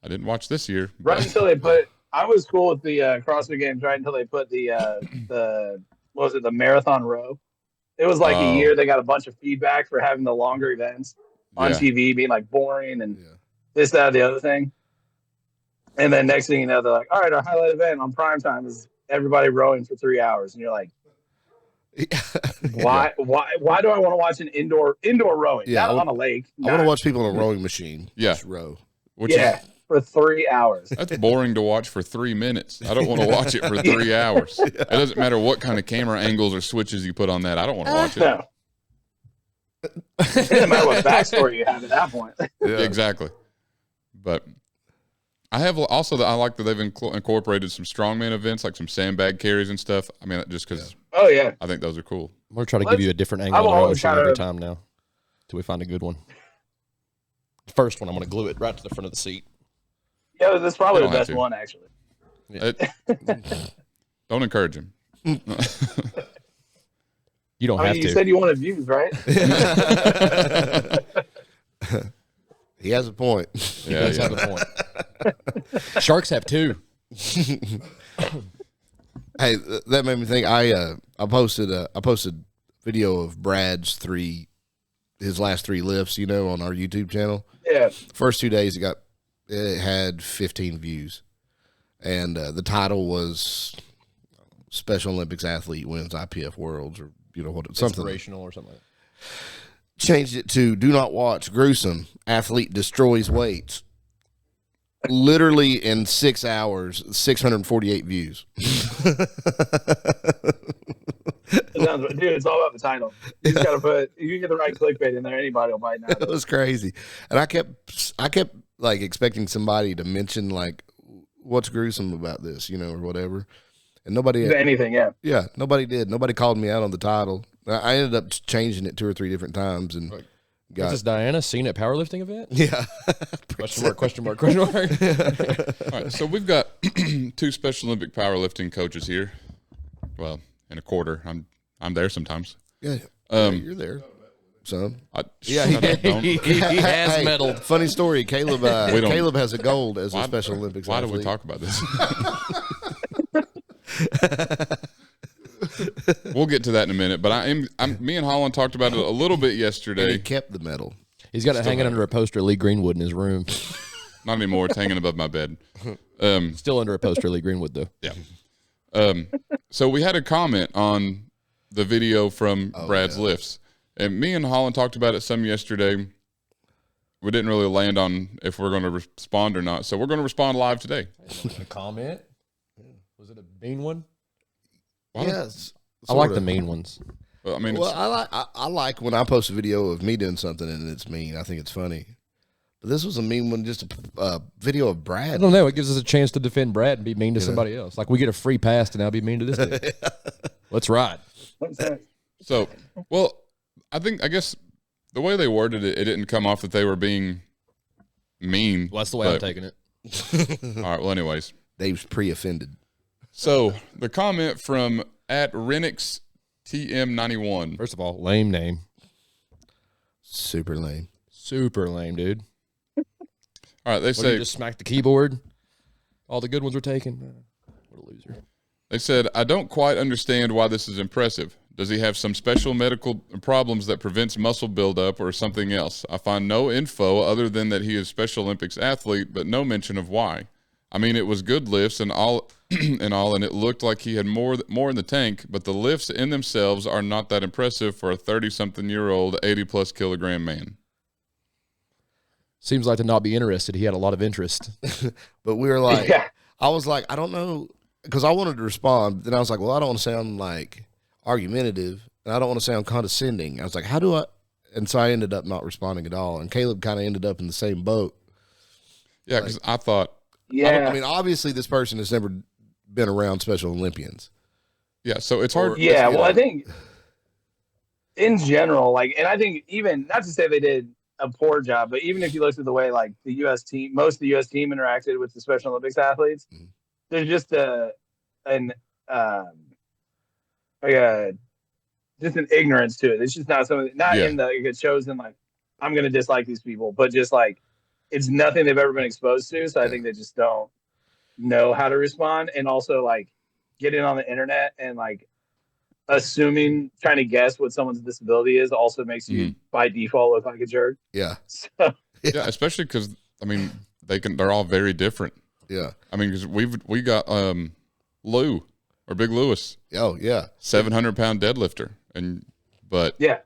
A: I didn't watch this year.
D: Right until they put, I was cool with the CrossFit games right until they put the what was it, the marathon row. It was like a year they got a bunch of feedback for having the longer events on TV being like boring and this, that, the other thing. And then next thing you know, they're like, all right, our highlight event on prime time is everybody rowing for 3 hours. And you're like, why do I want to watch an indoor rowing? Not on a lake.
B: I want to watch people on a rowing machine.
A: Yeah.
B: Just row.
D: For 3 hours.
A: That's boring to watch for 3 minutes. I don't want to watch it for 3 hours. It doesn't matter what kind of camera angles or switches you put on that. I don't want to watch it.
D: No. It doesn't matter what backstory you have at that point.
A: Yeah. Exactly. But I have also I like that they've incorporated some strongman events, like some sandbag carries and stuff. I mean, just because.
D: Oh yeah.
A: I think those are cool.
C: I'm gonna try to give you a different angle on the rowing machine every time now, till we find a good one. The first one, I'm gonna glue it right to the front of the seat.
D: Yeah, that's probably the best one, actually.
A: Yeah. Don't encourage him.
C: You don't have to.
D: You said you wanted views, right?
B: He has a point.
C: He does have a point. Sharks have two.
B: Hey, that made me think. I posted video of Brad's his last 3 lifts, on our YouTube channel.
D: Yeah.
B: First 2 days it had 15 views, and the title was Special Olympics athlete wins IPF Worlds, or something
C: inspirational or something like that.
B: Changed it to do not watch, gruesome, athlete destroys weights. Literally in 6 hours, 648 views.
D: Dude, it's all about the title. You just gotta you get the right clickbait in there, anybody will bite now.
B: It was crazy. And I kept like expecting somebody to mention like what's gruesome about this, or whatever. And nobody
D: anything,
B: yeah, nobody did. Nobody called me out on the title. I ended up changing it 2 or 3 different times, and
C: Princess Diana seen at powerlifting event?
B: Yeah.
C: question mark.
A: All right, so we've got 2 Special Olympic powerlifting coaches here. Well, in a quarter. I'm there sometimes.
B: Yeah. You're there. So
C: he has medaled.
B: Funny story. Caleb has a gold as a Special Olympics
A: Why
B: athlete.
A: do we talk about this? We'll get to that in a minute, but me and Holland talked about it a little bit yesterday.
B: And he kept the medal.
C: He's got it hanging under a poster of Lee Greenwood in his room.
A: Not anymore. It's hanging above my bed.
C: Still under a poster of Lee Greenwood, though.
A: Yeah. So we had a comment on the video from Brad's lifts, and me and Holland talked about it some yesterday. We didn't really land on if we're going to respond or not, so we're going to respond live today.
C: A comment? Was it a mean one?
B: Yes.
C: I like the mean ones.
A: I mean,
B: I like when I post a video of me doing something and it's mean. I think it's funny. But this was a mean one, just a video of Brad.
C: I don't know. It gives us a chance to defend Brad and be mean to somebody else. Like we get a free pass to now be mean to this dude. Let's ride.
A: So, well, I guess the way they worded it, it didn't come off that they were being mean.
C: Well, that's the way I'm taking it.
A: All right. Well, anyways.
B: Dave's pre-offended.
A: So the comment from @Renix TM91.
C: First of all, lame name.
B: Super lame.
C: Super lame, dude.
A: All right. They
C: What,
A: say
C: you just smacked the keyboard. All the good ones were taken. What a loser.
A: They said, I don't quite understand why this is impressive. Does he have some special medical problems that prevents muscle buildup or something else? I find no info other than that he is Special Olympics athlete, but no mention of why. I mean, it was good lifts and all, and it looked like he had more in the tank, but the lifts in themselves are not that impressive for a 30-something-year-old, 80-plus kilogram man.
C: Seems like to not be interested. He had a lot of interest.
B: But we were like, I was like, I don't know, because I wanted to respond. Then I was like, well, I don't want to sound like argumentative, and I don't want to sound condescending. I was like, how do I? And so I ended up not responding at all. And Caleb kind of ended up in the same boat.
A: Yeah, because I thought,
B: I mean, obviously this person has never been around Special Olympians.
A: yeah, so it's hard.
D: Yeah, well, I think in general, like, and I think even, not to say they did a poor job, but even if you looked at the way, like, the U.S. team, most of the U.S. team interacted with the Special Olympics athletes, there's just just an ignorance to it. It's just not something, in the, it shows in, like, I'm going to dislike these people, but just, like, it's nothing they've ever been exposed to, so I think they just don't know how to respond. And also, like, getting on the internet and, like, assuming, trying to guess what someone's disability is also makes you by default look like a jerk.
B: Yeah.
D: So,
A: Yeah, especially because, I mean, they're all very different.
B: Yeah.
A: I mean, because we got Lou, or Big Lewis.
B: Oh, yeah.
A: 700-pound deadlifter. But
D: yeah.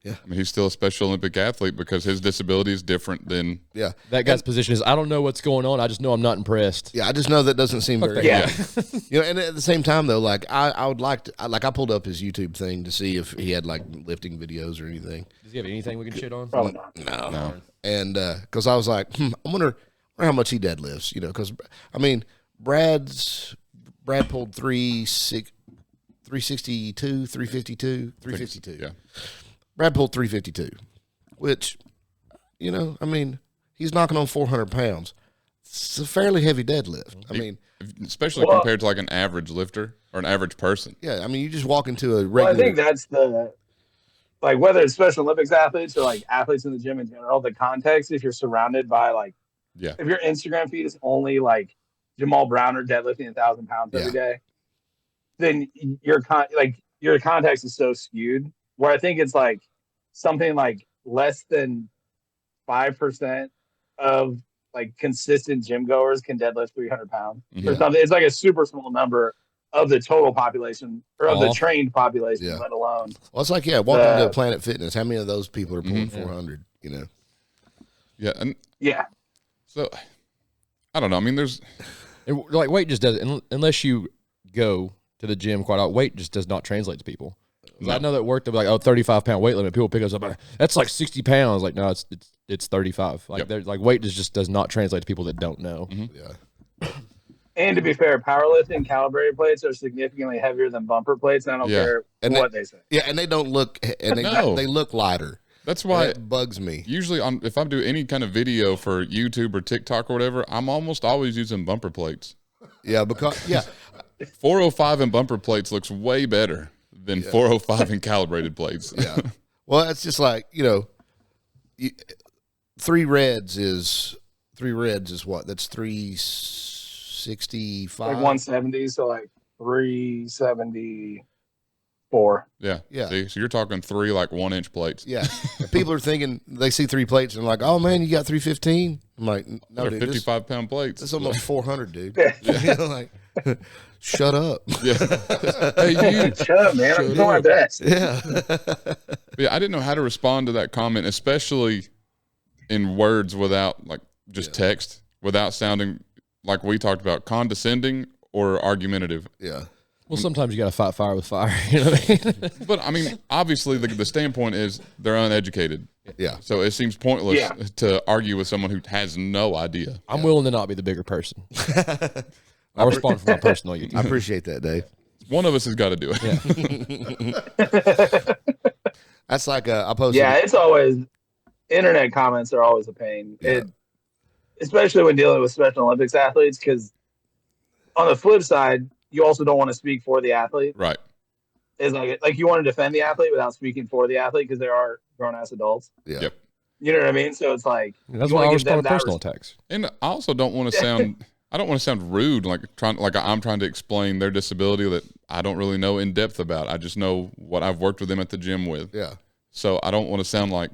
B: Yeah.
A: I mean, he's still a Special Olympic athlete because his disability is different than.
B: Yeah.
C: That guy's position is, I don't know what's going on. I just know I'm not impressed.
B: Yeah, I just know that doesn't seem very.
D: Yeah.
B: You know, and at the same time though, like I would like to, like I pulled up his YouTube thing to see if he had like lifting videos or anything.
C: Does he have anything we can shit on?
D: Probably not.
B: No. And because I was like, I wonder how much he deadlifts. You know, because I mean, Brad pulled 362, 352.
A: Yeah.
B: Brad pulled 352, which, you know, I mean, he's knocking on 400 pounds. It's a fairly heavy deadlift. I mean,
A: especially compared to like an average lifter or an average person.
B: Yeah, I mean, you just walk into a regular.
D: Well, I think that's like, whether it's Special Olympics athletes or like athletes in the gym in general, the context, if you're surrounded by like, if your Instagram feed is only like Jamal Browner deadlifting 1,000 pounds every day, then your context is so skewed. Where I think it's like something like less than 5% of like consistent gym goers can deadlift 300 pounds or something. It's like a super small number of the total population or of the trained population, let alone.
B: Well, it's like, walking into Planet Fitness. How many of those people are pulling 400, you know?
A: Yeah. And so I don't know. I mean, there's
C: like weight just doesn't, unless you go to the gym quite a lot, weight just does not translate to people. No. I know that worked like 35-pound weight limit. People pick us up like, that's like 60 pounds. Like, no, it's 35. Like there's like weight just does not translate to people that don't know.
B: Yeah.
D: And to be fair, powerlifting calibrated plates are significantly heavier than bumper plates. And I don't care what they say.
B: Yeah, and they don't look, and they look lighter.
A: That's why
B: it bugs me.
A: Usually, if I do any kind of video for YouTube or TikTok or whatever, I'm almost always using bumper plates.
B: Yeah, because
A: 405 and bumper plates looks way better than 405 and calibrated plates.
B: Yeah. Well, it's just like, you know, 3 reds is what? That's 365.
D: Like 170, so like 374.
A: Yeah. See, so you're talking 3 like 1-inch plates.
B: Yeah. People are thinking, they see 3 plates and they're like, oh man, you got 315. I'm like, no, dude,
A: 55-pound plates.
B: That's almost 400, dude. You know, like, shut up.
A: Yeah. Hey, you.
D: Shut up, man. I'm doing my best.
B: Yeah.
A: Yeah, I didn't know how to respond to that comment, especially in words without like just text, without sounding like we talked about condescending or argumentative.
B: Yeah.
C: Well, sometimes you got to fight fire with fire. You know what I mean?
A: But I mean, obviously, the standpoint is they're uneducated.
B: Yeah.
A: So it seems pointless to argue with someone who has no idea.
C: I'm willing to not be the bigger person. I respond for my personal use.
B: I appreciate that, Dave.
A: One of us has got to do it.
C: Yeah.
B: That's like I posted.
D: Yeah, it's always internet comments are always a pain.
B: Yeah.
D: Especially when dealing with Special Olympics athletes, because on the flip side, you also don't want to speak for the athlete.
A: Right.
D: It's like you want to defend the athlete without speaking for the athlete because there are grown ass adults.
B: Yeah.
A: Yep.
D: You know what I mean? So it's like
C: That's
D: you
C: why I
D: wanna give them
C: respond to
D: that
C: personal attacks.
A: And I also don't want to sound I don't want to sound rude, like I'm trying to explain their disability that I don't really know in depth about. I just know what I've worked with them at the gym with.
B: Yeah.
A: So I don't want to sound like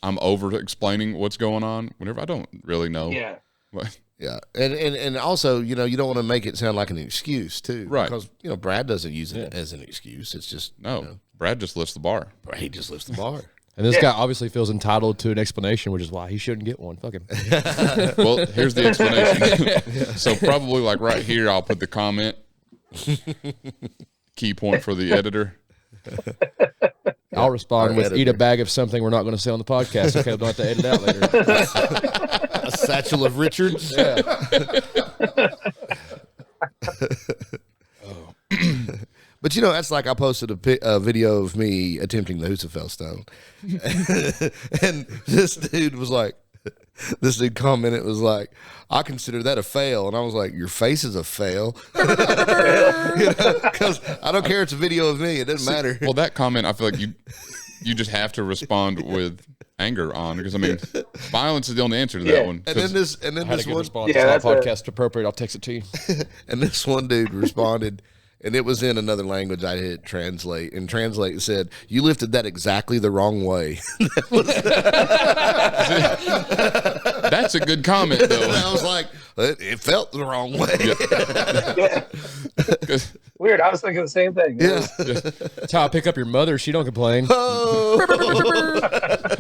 A: I'm over explaining what's going on whenever I don't really know.
D: Yeah.
A: But,
B: Yeah, and also, you don't want to make it sound like an excuse too,
A: Right.
B: Because Brad doesn't use it as an excuse. It's just
A: no, Brad just lifts the bar.
B: he just lifts the bar.
C: And this guy obviously feels entitled to an explanation, which is why he shouldn't get one. Fuck him.
A: Well, here's the explanation. So probably like right here, I'll put the comment. Key point for the editor.
C: I'll respond
B: Our
C: with
B: editor.
C: eat a bag of something we're not going to say on the podcast. Okay, I don't have to edit out later.
B: A satchel of Richards.
C: Yeah.
B: But that's like I posted a video of me attempting the Husafell stone, and this dude commented was like, I consider that a fail, and I was like, your face is a fail, because I don't care. It's a video of me. It doesn't matter.
A: Well, that comment, I feel like you just have to respond with anger on, because I mean, violence is the only answer to that one.
B: And then this
C: I had a
B: one
C: good response.
D: Yeah,
C: It's not
D: that's
C: podcast appropriate. I'll text it to you.
B: and this one dude responded, and it was in another language. I hit translate, and translate said, "You lifted that exactly the wrong way."
A: That's a good comment,
B: And
A: though.
B: I was like, it felt the wrong way.
D: Weird. I was thinking the same thing.
B: Yeah.
C: That's how I pick up your mother. She don't complain.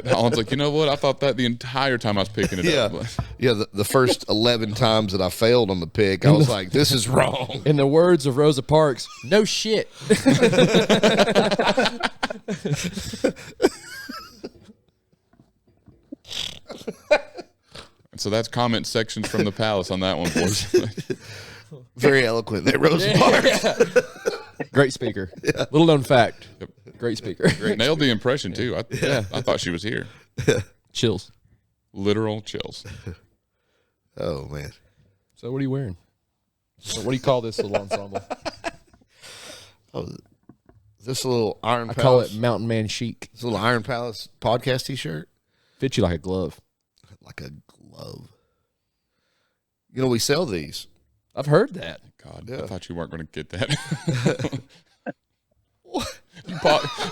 A: Alan's like, you know what? I thought that the entire time I was picking it
B: Yeah,
A: up. But
B: yeah. The first 11 times that I failed on the pick, I was like, "This is wrong."
C: In the words of Rosa Parks, no shit.
A: so that's comment sections from the palace on that one, boys.
B: Very eloquent. That Rose Parks.
C: Great speaker. Little known fact. Great speaker.
A: Nailed the impression too. I thought she was here.
C: Chills.
A: Literal chills.
B: Oh man.
C: So what are you wearing? What do you call this little ensemble?
B: Oh, this little Iron
C: I
B: Palace.
C: call it Mountain Man Chic.
B: This little Iron Palace podcast T-shirt,
C: Fits you like a glove.
B: like a glove. We sell these.
C: I've heard that.
A: God,
B: Yeah.
A: I thought you weren't going to get that.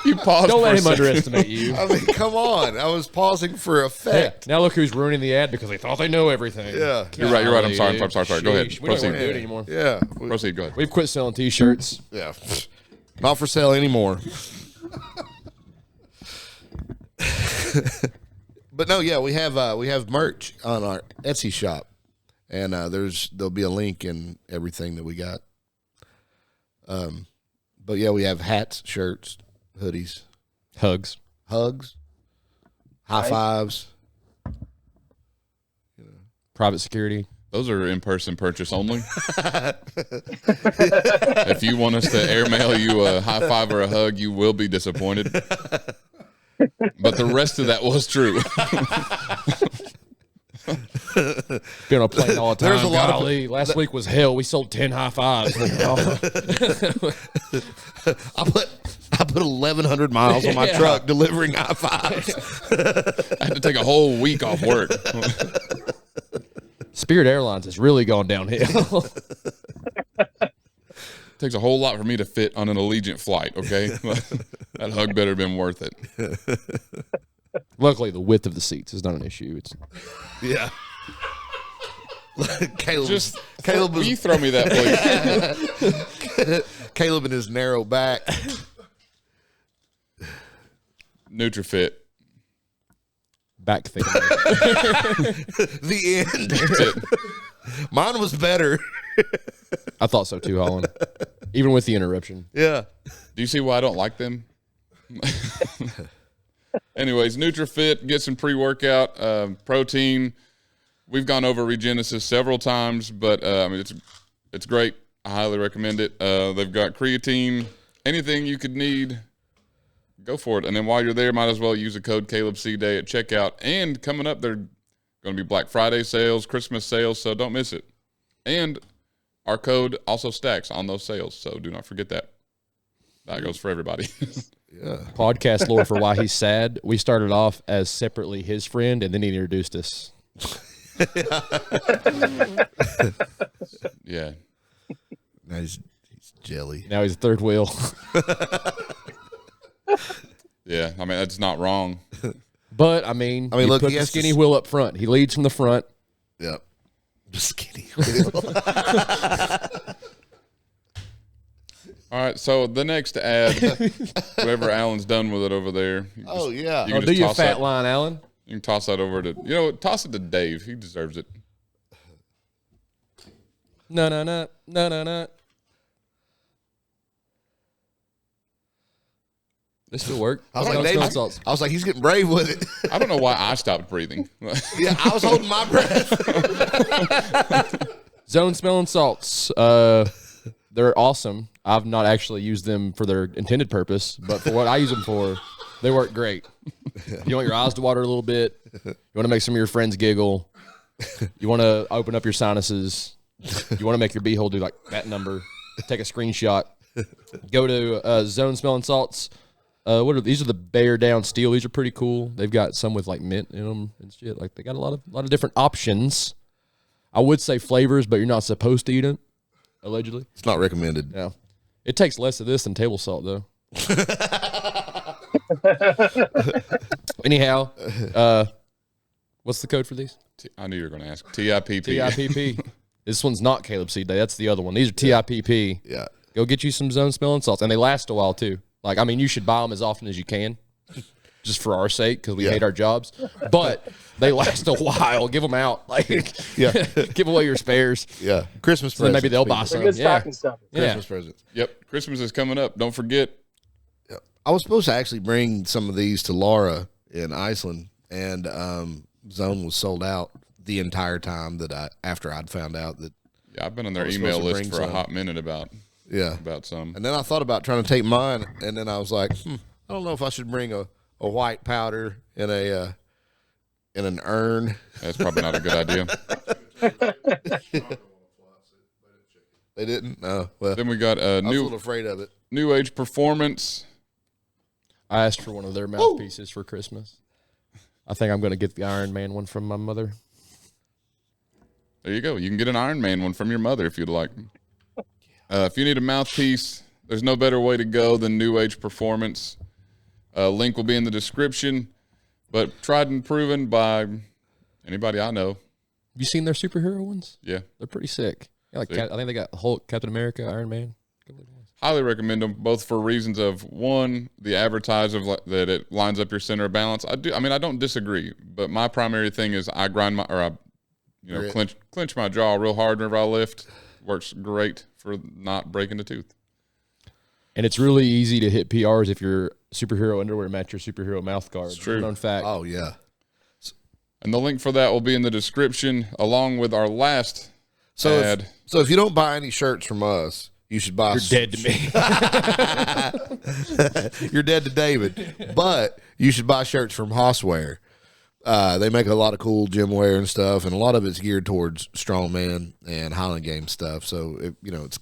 A: You paused.
C: Don't
A: for
C: let
A: a
C: him
A: second.
C: underestimate you.
B: I mean, come on. I was pausing for
C: Yeah.
B: effect.
C: Now look who's ruining the ad because they thought they know everything.
B: Yeah.
A: You're right. You're right. I'm
C: Golly,
A: sorry.
C: dude.
A: I'm sorry. Go ahead.
C: Sheesh. We don't
A: Proceed.
C: want to do it anymore.
B: Yeah.
A: Proceed. Go ahead.
C: We've quit selling T-shirts.
B: Yeah. Not for sale anymore. But no, yeah, we have merch on our Etsy shop, and there'll be a link in everything that we got. But yeah, we have hats, shirts, hoodies,
C: Hugs.
B: hugs, high fives.
C: Private security.
A: Those are in-person purchase only. If you want us to airmail you a high five or a hug, you will be disappointed. But the rest of that was true.
C: Been on a plane all the time.
B: There's a lot of-
C: Golly, last week was hell. We sold 10 high fives.
B: I put 1,100 miles on my
C: Yeah.
B: truck delivering high fives.
A: I had to take a whole week off work.
C: Spirit Airlines has really gone downhill.
A: Takes a whole lot for me to fit on an Allegiant flight, okay? That hug better have been worth it.
C: Luckily, the width of the seats is not an issue. It's
B: Yeah. Caleb
A: Will you throw me that, please?
B: Caleb and his narrow back.
A: NutriFit.
C: back thing.
B: The end.
A: That's it.
B: Mine was better.
C: I thought so too, Holland. Even with the interruption.
B: Yeah.
A: Do you see why I don't like them? Anyways, NutriFit, get some pre-workout, protein. We've gone over Regenesis several times, but I mean, it's great. I highly recommend it. They've got creatine, anything you could need. go for it. And then while you're there, might as well use the code Caleb C Day at checkout. And coming up, they're going to be Black Friday sales, Christmas sales, so don't miss it. And our code also stacks on those sales, so do not forget that. That goes for everybody.
B: Yeah.
C: Podcast lore for why he's sad. We started off as separately his friend, and then he introduced us.
A: Yeah.
B: Now he's jelly.
C: Now he's a third wheel.
A: Yeah, I mean, that's not wrong.
C: But, I mean you
B: look,
C: put
B: he
C: the
B: has
C: skinny wheel up front. He leads from the front.
B: Yep. Just skinny wheel.
A: All right, so the next ad, whatever Alan's done with it over there.
B: Oh, yeah.
A: You
C: Oh,
A: can
C: do
A: just
C: your
A: toss
C: fat
A: that,
C: line, Alan.
A: You can toss that over to, toss it to Dave. He deserves it.
C: No. This will work.
B: I was
C: Don't
B: like,
C: smell
B: Dave,
C: salts.
B: I was like, he's getting brave with it.
A: I don't know why I stopped breathing.
B: Yeah, I was holding my breath.
C: Zone smelling salts. They're awesome. I've not actually used them for their intended purpose, but for what I use them for, they work great. You want your eyes to water a little bit. You want to make some of your friends giggle. You want to open up your sinuses. You want to make your beehole do like that number. Take a screenshot. Go to Zone Smelling Salts. These are the Bear Down Steel. These are pretty cool. They've got some with like mint in them and shit. Like they got a lot of different options. I would say flavors, but you're not supposed to eat it. Allegedly,
B: It's not recommended.
C: yeah. It takes less of this than table salt, though. Anyhow, what's the code for these?
A: I knew you were going to ask. TIPP.
C: TIPP. This one's not Caleb Seed Day. That's the other one. These are TIPP.
B: Yeah.
C: Go get you some Zone Smelling Salts, and they last a while too. Like, I mean, you should buy them as often as you can, just for our sake, because we hate our jobs. But they last a while. Give them out. Like, give away your spares.
B: Yeah. Christmas
C: So then
B: presents.
C: maybe they'll buy
B: people.
C: some.
D: They're good
C: Yeah.
D: stocking stuff.
B: Christmas presents.
A: Yep. Christmas is coming up. Don't forget.
B: I was supposed to actually bring some of these to Laura in Iceland, and Zone was sold out the entire time after I'd found out that.
A: Yeah, I've been on their
B: I was
A: email
B: supposed to
A: list
B: bring
A: for a
B: some.
A: hot minute about some.
B: And then I thought about trying to take mine, and then I was like, I don't know if I should bring a white powder in an urn.
A: That's probably not a good idea.
B: They didn't. No. Well,
A: Then we got
B: I was a little afraid of it.
A: New Age Performance.
C: I asked for one of their mouthpieces for Christmas. I think I'm going to get the Iron Man one from my mother.
A: There you go. You can get an Iron Man one from your mother if you'd like. If you need a mouthpiece, there's no better way to go than New Age Performance. Link will be in the description, but tried and proven by anybody I know.
C: Have you seen their superhero ones?
A: Yeah.
C: They're pretty sick. Yeah, like
A: Sick.
C: I think they got Hulk, Captain America, Iron Man.
A: Highly recommend them, both for reasons of, one, the advertise of that it lines up your center of balance. I don't disagree, but my primary thing is I grind clench my jaw real hard whenever I lift. Works great for not breaking the tooth.
C: And it's really easy to hit PRs if your superhero underwear match your superhero mouth guard.
A: It's true.
C: Known fact.
B: Oh, yeah.
A: And the link for that will be in the description, along with our last ad.
B: So if you don't buy any shirts from us, you should buy.
C: You're dead to me.
B: You're dead to David. But you should buy shirts from Hosswear. They make a lot of cool gym wear and stuff, and a lot of it's geared towards strongman and Holland game stuff. So it's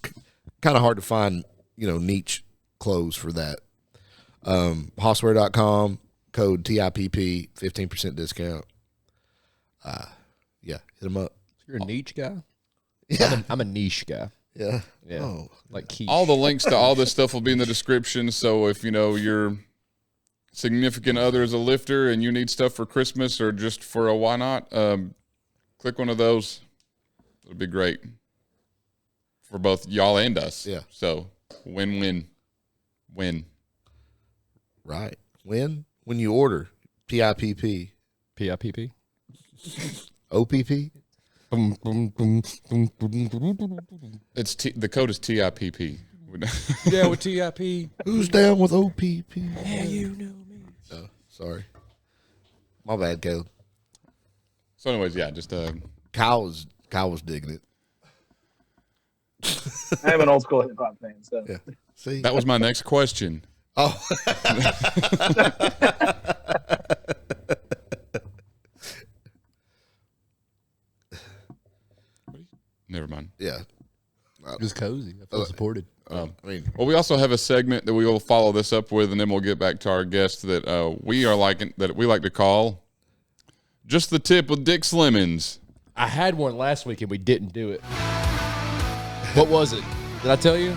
B: kind of hard to find niche clothes for that. Hosswear.com, code TIPP, 15% discount. Hit them up.
C: You're a niche guy?
B: Yeah.
C: I'm a niche guy.
B: Yeah.
C: Yeah.
B: Oh.
C: Like quiche.
A: All the links to all this stuff will be in the description. So if your significant other is a lifter and you need stuff for Christmas or just for a why not, click one of those. It'll be great for both y'all and us.
B: Yeah.
A: So win.
B: Right. When you order TIPP,
C: PIPP.
B: OPP.
A: It's the code is TIPP.
C: Yeah, with TIP.
B: Who's down with OPP?
C: Yeah, you know me.
B: Oh, sorry. My bad, Caleb.
A: So anyways, yeah, just
B: Kyle was digging it.
D: I am an old school hip hop fan, so
B: Yeah. See,
A: that was my next question.
B: Oh.
A: Never mind.
B: Yeah.
C: It was cozy. I felt supported.
B: I mean,
A: Well, we also have a segment that we will follow this up with, and then we'll get back to our guest that we like to call Just the Tip with Dick Slimmons.
C: I had one last week and we didn't do it. What was it? Did I tell you?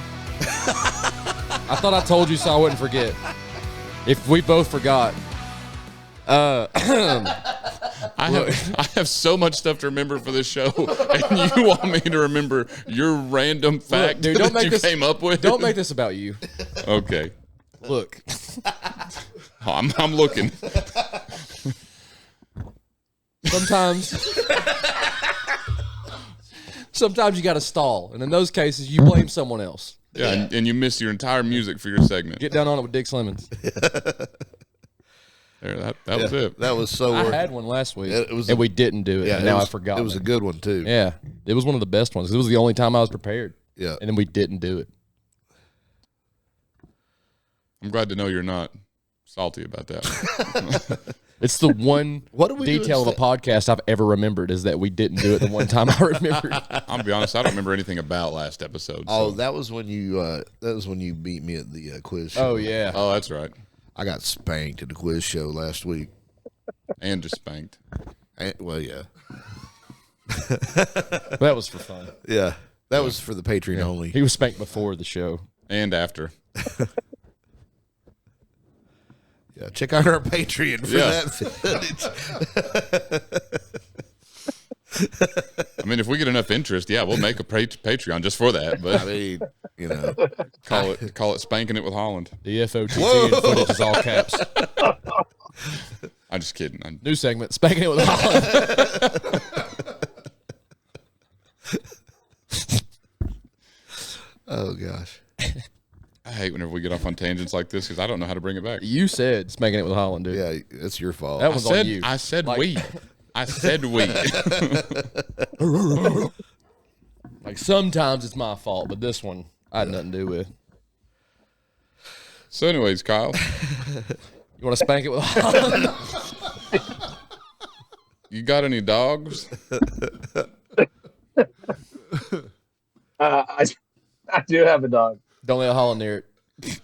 C: I thought I told you so I wouldn't forget. If we both forgot.
A: I have so much stuff to remember for this show, and you want me to remember your random fact
C: dude, don't
A: that
C: make
A: you
C: this,
A: came up with?
C: Don't make this about you.
A: Okay.
C: Look.
A: I'm looking.
C: Sometimes you got to stall, and in those cases, you blame someone else.
A: Yeah, and you miss your entire music for your segment.
C: Get down on it with Dick Slimmons.
A: There, that was it.
B: that was so.
C: I had one last week,
B: It was
C: and we didn't do it.
B: Yeah,
C: and now I forgot.
B: It was a good one too.
C: Yeah, it was one of the best ones. It was the only time I was prepared.
B: Yeah,
C: and then we didn't do it.
A: I'm glad to know you're not salty about that.
C: It's the one
B: What do we do
C: detail of the podcast I've ever remembered is that we didn't do it the one time I remembered.
A: I'll be honest, I don't remember anything about last episode.
B: Oh,
A: So.
B: that was when you beat me at the quiz show.
C: Oh yeah.
A: Oh, that's right.
B: I got spanked at the quiz show last week.
A: And just spanked.
B: Well, yeah,
C: That was for fun.
B: yeah. That was for the Patreon only.
C: He was spanked before the show.
A: And after.
B: Yeah, check out our Patreon for that footage.
A: I mean, if we get enough interest, yeah, we'll make a Patreon just for that. But
B: I mean, you know,
A: call it spanking it with Holland.
C: The FOTT and footage is all caps.
A: I'm just kidding.
C: New segment, spanking it with Holland.
B: oh gosh.
A: I hate whenever we get off on tangents like this because I don't know how to bring it back.
C: You said spanking it with Holland, dude.
B: Yeah, it's your fault.
C: That was on you.
A: I said we. I said we.
C: Like sometimes it's my fault, but this one I had nothing to do with.
A: So, anyways, Kyle,
C: You want to spank it with Holland?
A: you got any dogs?
D: I do have a dog.
C: Don't let Holland near it.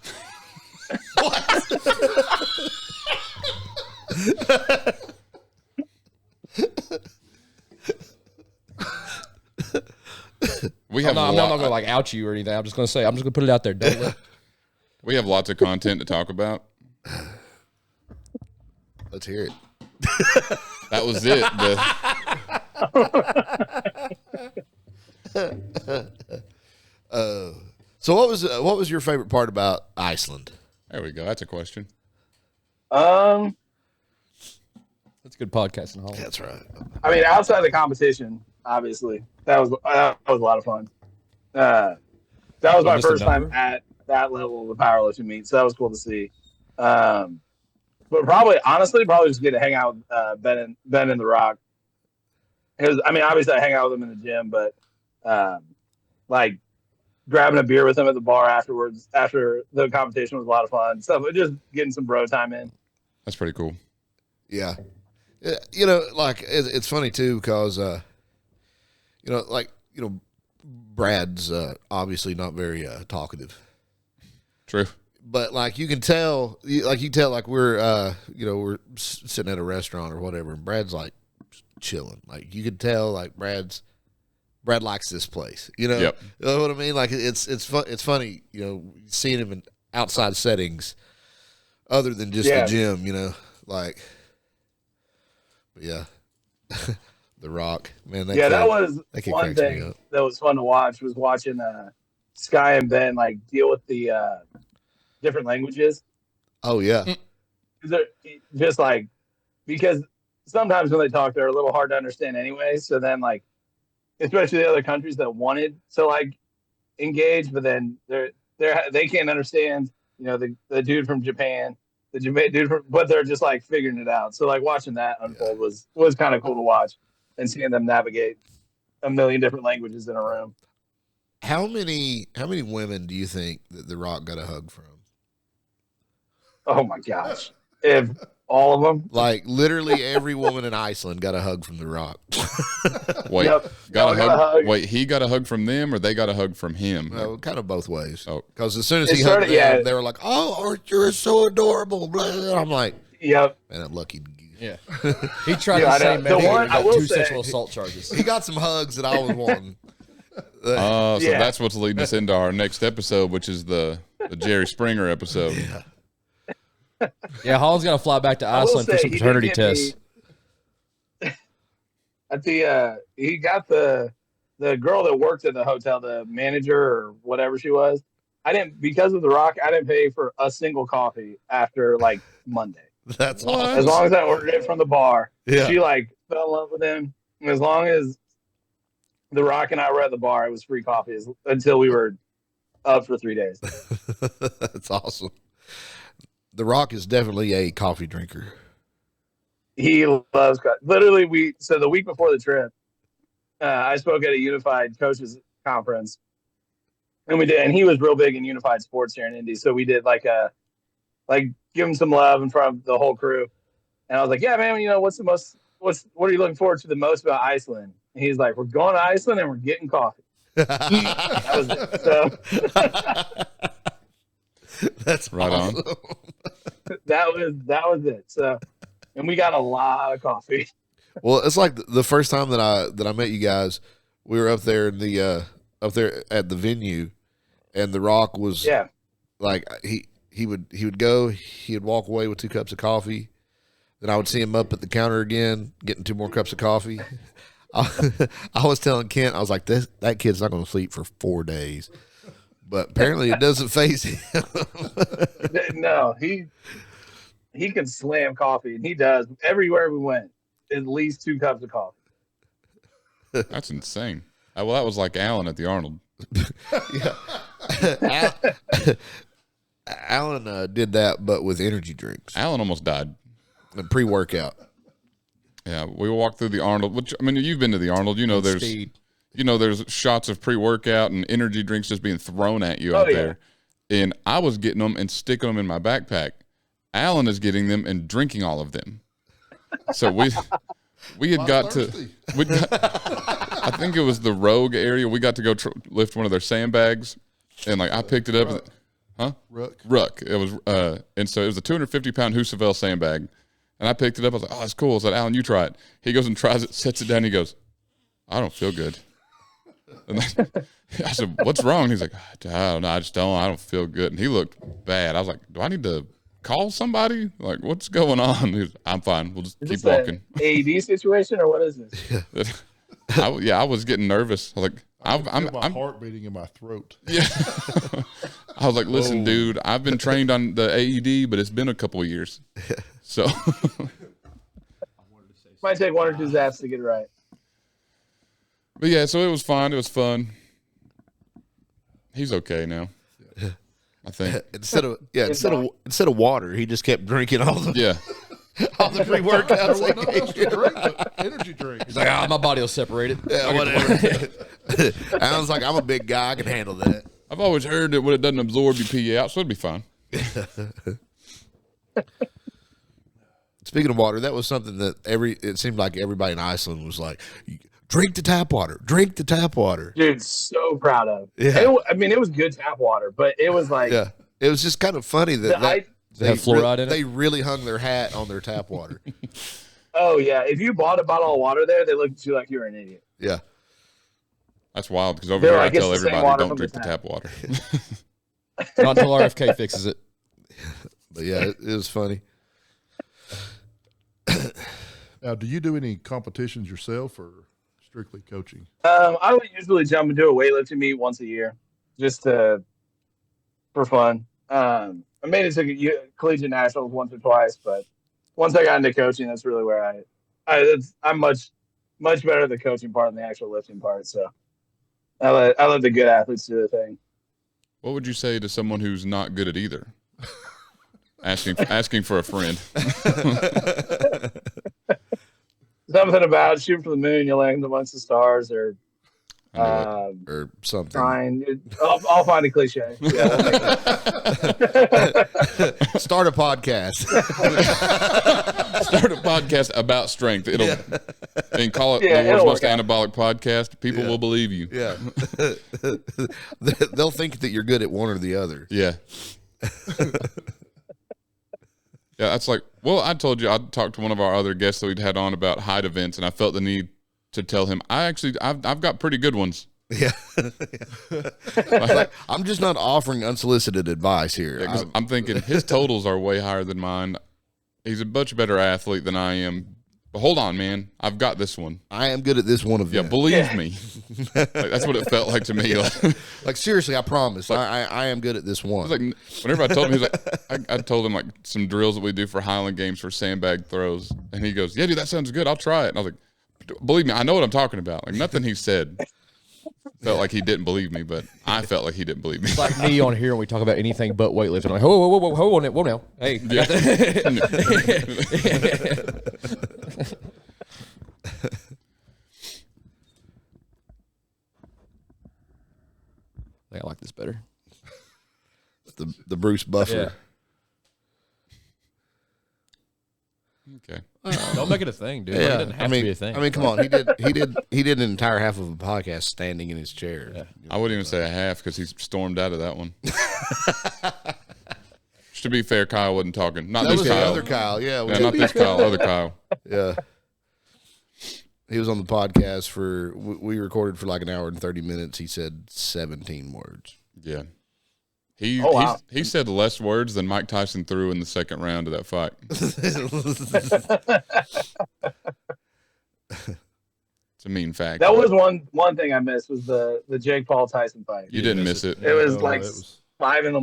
A: We have
C: I'm not going to like out you or anything. I'm just going to put it out there. Don't let.
A: we have lots of content to talk about.
B: Let's hear it.
A: That was it.
B: So what was your favorite part about Iceland?
A: There we go. That's a question.
D: Um,
C: That's good podcasting, Holland.
B: That's right.
D: I mean, outside of the competition, obviously, that was a lot of fun. That was my
C: missed a
D: first time
C: number?
D: at that level of the powerlifting meet, so that was cool to see. But honestly, just get to hang out with Ben and The Rock. I mean, obviously, I hang out with him in the gym, but like grabbing a beer with him at the bar afterwards, after the competition, was a lot of fun. So just getting some bro time in.
A: That's pretty cool.
B: Yeah. You know, like it's funny too because Brad's obviously not very talkative.
A: True.
B: But like you can tell like we're we're sitting at a restaurant or whatever, and Brad's like chilling. Like you can tell like Brad likes this place. You know,
A: Yep.
B: You know what I mean? Like it's funny, seeing him in outside settings other than just the gym. You know, like, but yeah, The Rock, man.
D: That was
B: that kid
D: one
B: cracks me
D: thing
B: up.
D: that was fun to watch. Was watching Sky and Ben like deal with the different languages.
B: Oh yeah,
D: They're just like, because sometimes when they talk, they're a little hard to understand anyway. So then, like, especially the other countries that wanted to like engage, but then they can't understand. The dude from Japan, but they're just like figuring it out. So like watching that unfold was kind of cool to watch, and seeing them navigate a million different languages in a room.
B: How many women do you think that The Rock got a hug from?
D: Oh my gosh. If all of them.
B: Like literally every woman in Iceland got a hug from The Rock.
A: Wait,
D: Yep.
A: got a
D: Got a
A: hug?
D: hug.
A: Wait, he got a hug from them, or they got a hug from him?
B: Well, kind of both ways.
A: Oh.
B: Because as soon as
D: It
B: he hugged
D: started-
B: them,
D: yeah.
B: they were like, "Oh, Art, you're so adorable." Blah, blah. I'm like,
D: Yep.
B: man, that lucky.
C: Yeah. He tried
D: Yeah,
C: the
D: I know.
C: same
D: The
C: method.
D: one-
C: and
D: I
C: got
D: will
C: 2
D: say-
C: sexual assault charges.
B: He got some hugs that I was wanting.
A: So
D: Yeah.
A: that's what's leading us into our next episode, which is the Jerry Springer episode.
C: Yeah, Holland's got to fly back to
D: I will
C: Iceland for
D: say,
C: some
D: he did
C: paternity
D: get
C: tests.
D: At the he got the girl that worked at the hotel, the manager or whatever she was. I didn't, because of The Rock, I didn't pay for a single coffee after like Monday.
B: That's
D: As
B: awesome.
D: long as I ordered it from the bar.
B: Yeah.
D: She like fell in love with him. And as long as The Rock and I were at the bar, it was free coffee until we were up for 3 days.
B: That's awesome. The Rock is definitely a coffee drinker.
D: He loves coffee. Literally, so the week before the trip, I spoke at a Unified Coaches Conference. And he was real big in Unified Sports here in Indy. So we did like give him some love in front of the whole crew. And I was like, yeah, man, what are you looking forward to the most about Iceland? And he's like, we're going to Iceland and we're getting coffee. That was it. So
B: That's
A: Right on.
B: awesome.
D: that was it. So, and we got a lot of coffee.
B: Well, it's like the first time that I met you guys. We were up there in the up there at the venue, and The Rock was
D: Yeah.
B: like he would go, he would walk away with 2 cups of coffee. Then I would see him up at the counter again, getting 2 more cups of coffee. I was telling Kent, I was like, that kid's not going to sleep for 4 days. But apparently it doesn't faze him.
D: No, he can slam coffee, and he does everywhere we went. At least 2 cups of coffee.
A: That's insane. Well, that was like Alan at the Arnold.
B: Alan did that, but with energy drinks
A: Alan almost died.
B: and pre-workout.
A: Yeah, we walked through the Arnold. Which, I mean, you've been to the Arnold. There's
C: Speed.
A: there's shots of pre-workout and energy drinks just being thrown at you
D: Oh,
A: out
D: yeah.
A: there. And I was getting them and sticking them in my backpack. Alan is getting them and drinking all of them. So we had got
E: thirsty.
A: I think it was the Rogue area. We got to go lift one of their sandbags, and like I picked it up. Ruck. It was, and so it was a 250-pound Husavell sandbag, and I picked it up. I was like, "Oh, that's cool." I said, "Alan, you try it." He goes and tries it, sets it down. He goes, "I don't feel good." And I said, "What's wrong?" He's like, "I don't know. I just don't. I don't feel good." And he looked bad. I was like, "Do I need to call somebody? Like, what's going on?" He's, "I'm fine. We'll just
D: Is
A: keep
D: this
A: walking."
D: an AED situation or what is this?
A: I was getting nervous. I was like,
E: I
A: I'm
E: feel my heart beating in my throat.
A: Yeah. I was like, listen, dude, I've been trained on the AED, but it's been a couple of years. So
D: Might take 1 or 2 zaps to get it right.
A: but yeah, so it was fine. It was fun. He's okay now. I think.
B: Instead of water, he just kept drinking all the
A: Yeah.
B: all the pre-workouts.
E: There wasn't nothing else to drink but energy drink.
C: He's like, my body will separate it.
B: Yeah, whatever. Alan's like, I'm a big guy, I can handle that.
A: I've always heard that when it doesn't absorb, you pee out, so it'd be fine.
B: Speaking of water, that was something that it seemed like everybody in Iceland was like, drink the tap water, drink the tap water.
D: Dude, so proud of.
B: Yeah.
D: It was good tap water, but it was like
B: Yeah. It was just kind of funny that
C: Does it have fluoride in it?
B: they really hung their hat on their tap water.
D: oh yeah, if you bought a bottle of water there, they looked at you like you were an idiot.
B: Yeah.
A: That's wild because over
D: They're
A: here I
D: like, it's
A: tell
D: the same
A: everybody
D: water
A: don't
D: from
A: drink
D: the
A: the tap water.
C: Not until RFK fixes it.
B: But yeah, it was funny.
E: Now, do you do any competitions yourself or strictly coaching?
D: I would usually jump into a weightlifting meet once a year, just for fun. I made it to collegiate nationals once or twice, but once I got into coaching, that's really where I'm much better at the coaching part than the actual lifting part. So I let the good athletes do their thing.
A: What would you say to someone who's not good at either? Asking for a friend.
D: Something about shooting for the moon, you land amongst the stars, or
B: or something.
D: Fine. I'll find a cliche. Yeah, we'll make it.
B: Start a podcast.
A: Start a podcast about strength. It'll and call it the world's most anabolic podcast. People will believe you.
B: Yeah. They'll think that you're good at one or the other.
A: Yeah. Yeah, that's like, well, I told you, I talked to one of our other guests that we'd had on about height events, and I felt the need to tell him, I've got pretty good ones.
B: Yeah. Like, I'm just not offering unsolicited advice here.
A: Yeah, I'm thinking his totals are way higher than mine. He's a much better athlete than I am. But hold on, man. I've got this one.
B: I am good at this one event.
A: Yeah, believe me. Like, that's what it felt like to me.
B: Like seriously, I promise. I am good at this one.
A: Like, whenever I told him, he was like, I told him like some drills that we do for Highland games for sandbag throws. And he goes, yeah, dude, that sounds good. I'll try it. And I was like, believe me, I know what I'm talking about. Like nothing he said felt like he didn't believe me, but I felt like he didn't believe me.
C: It's like me on here when we talk about anything but weightlifting. I'm like, whoa, hold on now. Hey,
A: Yeah.
C: I think I like this better.
B: The Bruce Buffer.
A: Okay.
C: Don't make it a thing, dude.
B: Yeah.
C: It doesn't have to be a thing.
B: I mean, come on. He did an entire half of a podcast standing in his chair.
C: Yeah.
A: I wouldn't even say a half because he stormed out of that one. To be fair, Kyle wasn't talking. Not
B: That
A: this
B: was the
A: Kyle.
B: other Kyle. Yeah.
A: Yeah, not this Kyle. Other Kyle.
B: Yeah. He was on the podcast for, we recorded for like an hour and 30 minutes. He said 17 words.
A: Yeah.
D: Wow.
A: He said less words than Mike Tyson threw in the second round of that fight. It's a mean fact.
D: That was one thing I missed was the Jake Paul Tyson fight.
A: You didn't miss it.
D: It was
E: No,
D: like
E: it was-
D: 5 a.m.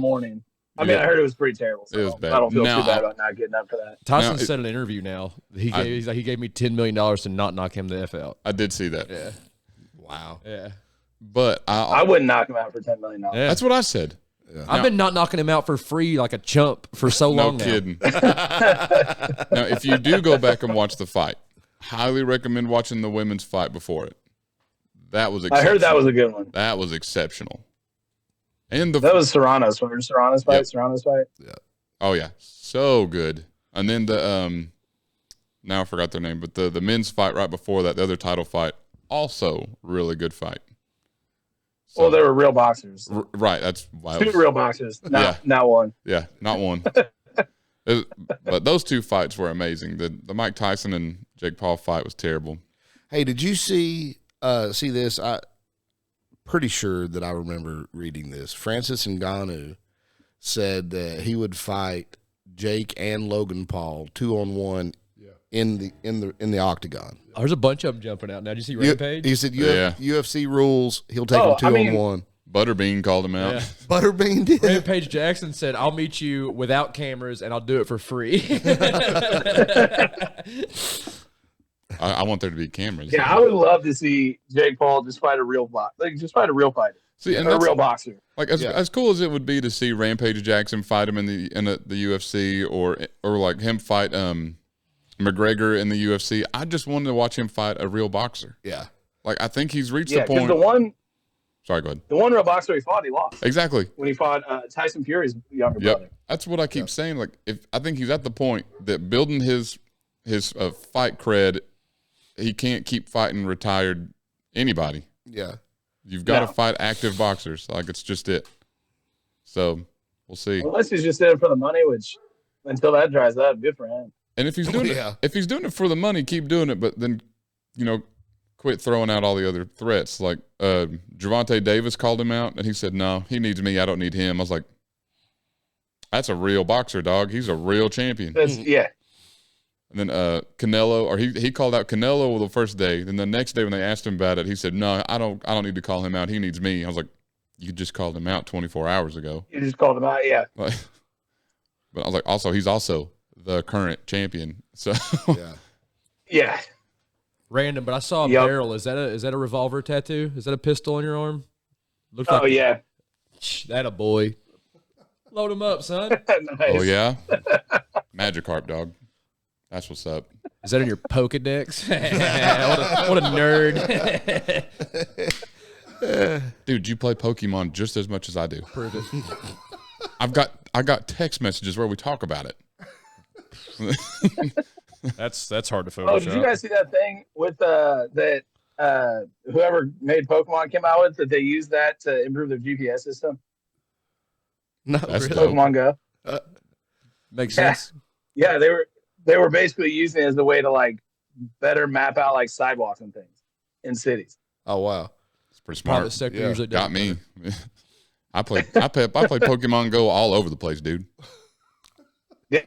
D: I mean,
A: Yeah.
D: I heard it was pretty terrible. So
A: It was bad.
D: I don't feel
A: Now,
D: too bad about not getting up for that.
C: Tyson
A: Now,
C: said in an interview now, he gave me $10 million to not knock him the F out.
A: I did see that.
C: Yeah.
B: Wow.
C: Yeah.
A: But
D: I wouldn't knock him out for $10 million.
C: Yeah.
A: that's what I said.
C: I've been not knocking him out for free like a chump for so
A: No
C: long now.
A: kidding. Now, if you do go back and watch the fight, highly recommend watching the women's fight before it. That was
D: I
A: exceptional.
D: heard that was a good one.
A: That was exceptional. And
D: That was Serrano's fight.
A: Yep.
D: Serrano's fight.
A: oh yeah, so good. And then the now I forgot their name, but the men's fight right before that, the other title fight, also really good fight. So,
D: Well, they were real boxers.
A: right. That's why.
D: 2 real boxers, not one.
A: Yeah, not one. But those two fights were amazing. The Mike Tyson and Jake Paul fight was terrible.
B: Hey, did you see this? I pretty sure that I remember reading this. Francis Ngannou said that he would fight Jake and Logan Paul 2-on-1 in the octagon.
C: Oh, there's a bunch of them jumping out now. Did you see Rampage?
B: He said
A: Yeah.
B: UFC rules. He'll take him 2-on-1.
A: Butterbean called him out.
C: Yeah.
B: Butterbean did.
C: Rampage Jackson said, I'll meet you without cameras and I'll do it for free.
A: I want there to be cameras.
D: Yeah, I would love to see Jake Paul just fight a real just fight a real fighter.
A: See, and
D: Or a
A: that's,
D: real boxer.
A: like as cool as it would be to see Rampage Jackson fight him in the UFC or like him fight McGregor in the UFC. I just wanted to watch him fight a real boxer.
B: Yeah.
A: Like I think he's reached
D: Yeah,
A: the
D: because
A: point. Sorry, go ahead.
D: the one real boxer he fought, he lost.
A: Exactly.
D: When he fought Tyson Fury's younger
A: Yep.
D: brother.
A: That's what I keep saying. Like I think he's at the point that building his fight cred, he can't keep fighting retired anybody.
B: Yeah.
A: You've got to
D: No.
A: fight active boxers. Like it's just it. So we'll see.
D: Unless he's just in it for the money, which until that dries up, good for him.
A: And if he's doing
B: Yeah.
A: it, if he's doing it for the money, keep doing it. But then, quit throwing out all the other threats. Like Gervonta Davis called him out, and he said, "No, he needs me. I don't need him." I was like, "That's a real boxer, dog. He's a real champion."
D: Yeah.
A: And then Canelo, or he called out Canelo the first day. Then the next day when they asked him about it, he said, "No, I don't need to call him out. He needs me." I was like, "You just called him out 24 hours ago."
D: You just called him out, yeah.
A: Like, but I was like, also, he's also the current champion. So
B: Yeah.
D: Yeah.
C: Random, but I saw a
D: Yep.
C: barrel. Is that a revolver tattoo? Is that a pistol on your arm? Looks
D: Oh,
C: like
D: yeah.
C: that a boy. Load him up, son.
D: Nice.
A: oh yeah, Magikarp, dog. That's what's up.
C: Is that in your Pokedex? what a nerd.
A: Dude, you play Pokemon just as much as I do.
C: Prove it.
A: I got text messages where we talk about it.
F: That's hard to Photoshop.
D: Oh, did you guys see that thing with that whoever made Pokemon came out with that they used that to improve their GPS system?
B: No,
A: That's
B: really.
A: dope.
D: Pokemon Go.
C: Makes
D: Yeah.
C: sense.
D: Yeah, they were basically using it as a way to like better map out like sidewalks and things in cities.
B: Oh wow.
A: It's pretty
C: Private
A: smart.
C: sector
B: Yeah.
C: usually
A: Got
C: does
A: me. I play Pokemon Go all over the place, dude.
D: Yeah.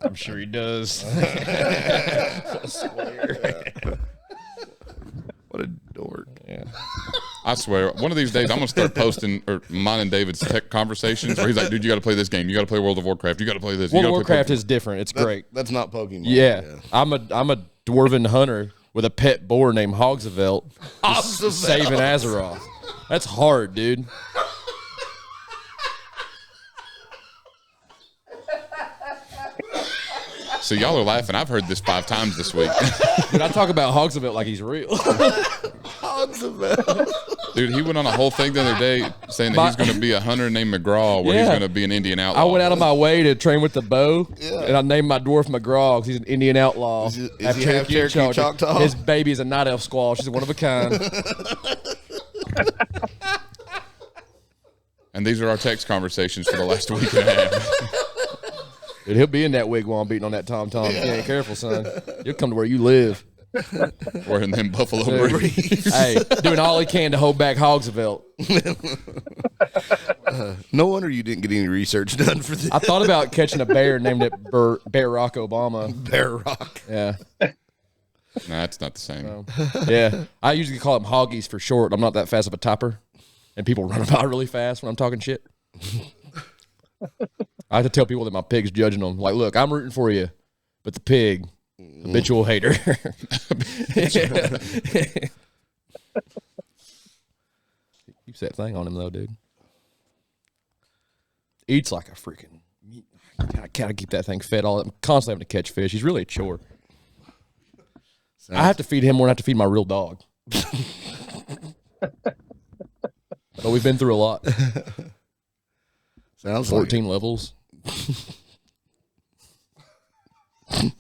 F: I'm sure he does.
B: What a dork.
C: Yeah.
A: I swear, one of these days I'm gonna start posting or mine and David's tech conversations where he's like, "Dude, you got to play this game. You got to play World of Warcraft. You got to play this. You
C: World of
A: gotta play
C: Warcraft
A: Pokemon."
C: is different. It's great.
B: That's not Pokemon.
C: Yeah. I'm a dwarven hunter with a pet boar named Hogsavelt. Saving Azeroth. That's hard, dude.
A: So y'all are laughing. I've heard this 5 times this week.
C: Dude, I talk about Hogsavelt like he's real.
A: Dude, he went on a whole thing the other day saying that he's going to be a hunter named McGraw, where he's
C: Yeah.
A: going to be an Indian outlaw.
C: I went out of my way to train with the bow, and I named my dwarf McGraw because he's an Indian outlaw.
B: Is he half Cherokee
C: and
B: Choctaw?
C: His baby is a night elf squaw. She's one of a kind.
A: And these are our text conversations for the last week and a half.
C: Dude, he'll be in that wigwam beating on that tom-tom. If you ain't careful, son. You'll come to where you live.
A: Wearing them Buffalo
C: Dude.
A: Breeze.
C: Hey, doing all he can to hold back Hogsavelt.
B: No wonder you didn't get any research done for this.
C: I thought about catching a bear and named it Barack Obama.
B: Bear Rock.
C: Yeah.
A: Nah, it's not the same.
C: Yeah. I usually call them hoggies for short. I'm not that fast of a typer. And people run about really fast when I'm talking shit. I have to tell people that my pig's judging them. Like, look, I'm rooting for you, but the pig, habitual hater. Keeps that thing on him, though, dude. Eats like a freaking... I gotta keep that thing fed all... I'm constantly having to catch fish. He's really a chore. I have to feed him more than I have to feed my real dog. But we've been through a lot.
B: Sounds like
C: 14 levels. And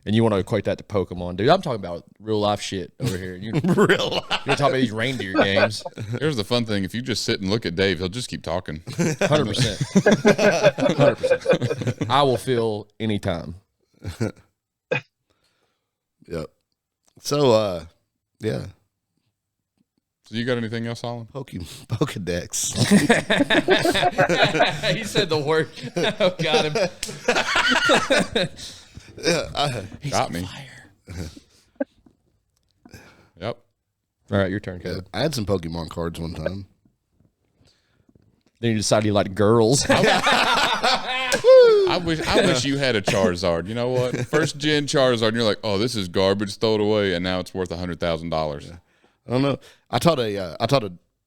C: you want to equate that to Pokemon, dude? I'm talking about real life shit over here. You're
B: real life.
C: talking about these reindeer games.
A: Here's the fun thing. If you just sit and look at Dave, he'll just keep talking.
C: 100%. 100%. I will fill anytime.
B: Yep. So, yeah.
A: So you got anything else, Holland?
B: Pokedex.
C: He said the word. Oh, got him.
A: Got me. Yep.
C: All right, your turn, Kevin.
B: I had some Pokemon cards one time.
C: Then you decided you liked girls.
A: I wish you had a Charizard. You know what? First gen Charizard, and you're like, oh, this is garbage. Throw it away, and now it's worth $100,000.
B: I don't know.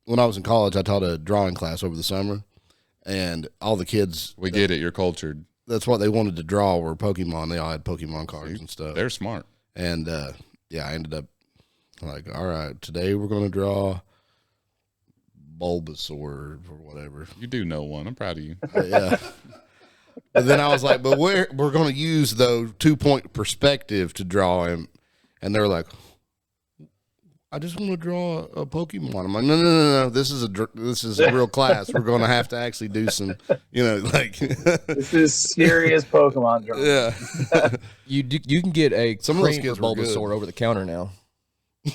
B: When I was in college, I taught a drawing class over the summer, and all the kids,
A: We get it. You're cultured.
B: that's what they wanted to draw were Pokemon. They all had Pokemon cards and stuff.
A: They're smart.
B: And yeah, I ended up like, all right, today we're going to draw Bulbasaur or whatever.
A: You do know one. I'm proud of you.
B: Yeah. But then I was like, but we're going to use the 2-point perspective to draw him. And they're like, I just want to draw a Pokemon. I'm like, no. This is a real class. We're going to have to actually do some, like.
D: This is serious Pokemon drawing.
B: Yeah.
C: You can get a
B: Some of those
C: cream
B: kids
C: for
B: were good.
C: Bulbasaur over the counter now.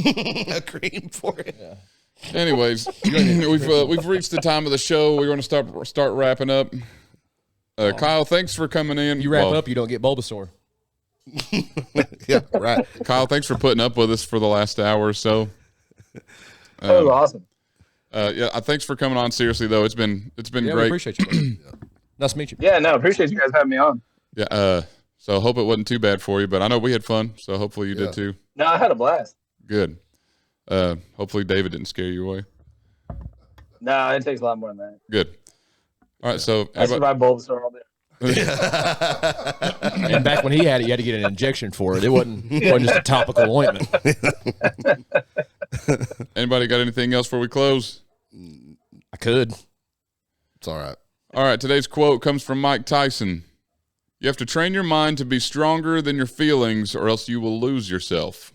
B: A cream for it.
C: Yeah.
A: Anyways, we've reached the time of the show. We're going to start wrapping up. Kyle, thanks for coming in.
C: You wrap up, you don't get Bulbasaur.
B: Yeah, right.
A: Kyle, thanks for putting up with us for the last hour or so.
D: That was awesome.
A: Yeah, thanks for coming on. Seriously though, it's been
C: Yeah, we
A: great.
C: appreciate you. Buddy. Nice to meet you.
D: Yeah, no, appreciate you guys having me on.
A: Yeah. So I hope it wasn't too bad for you, but I know we had fun, so hopefully you
B: Yeah.
A: did too.
D: No, I had a blast.
A: Good. Hopefully David didn't scare you away.
D: No, it takes a lot more than that.
A: Good. All right. So
D: I survived Bulbasaur all day.
C: And back when he had it, you had to get an injection for it. It wasn't just a topical ointment.
A: Anybody got anything else before we close?
C: I could.
B: It's all right.
A: All right, today's quote comes from Mike Tyson. You have to train your mind to be stronger than your feelings or else you will lose yourself.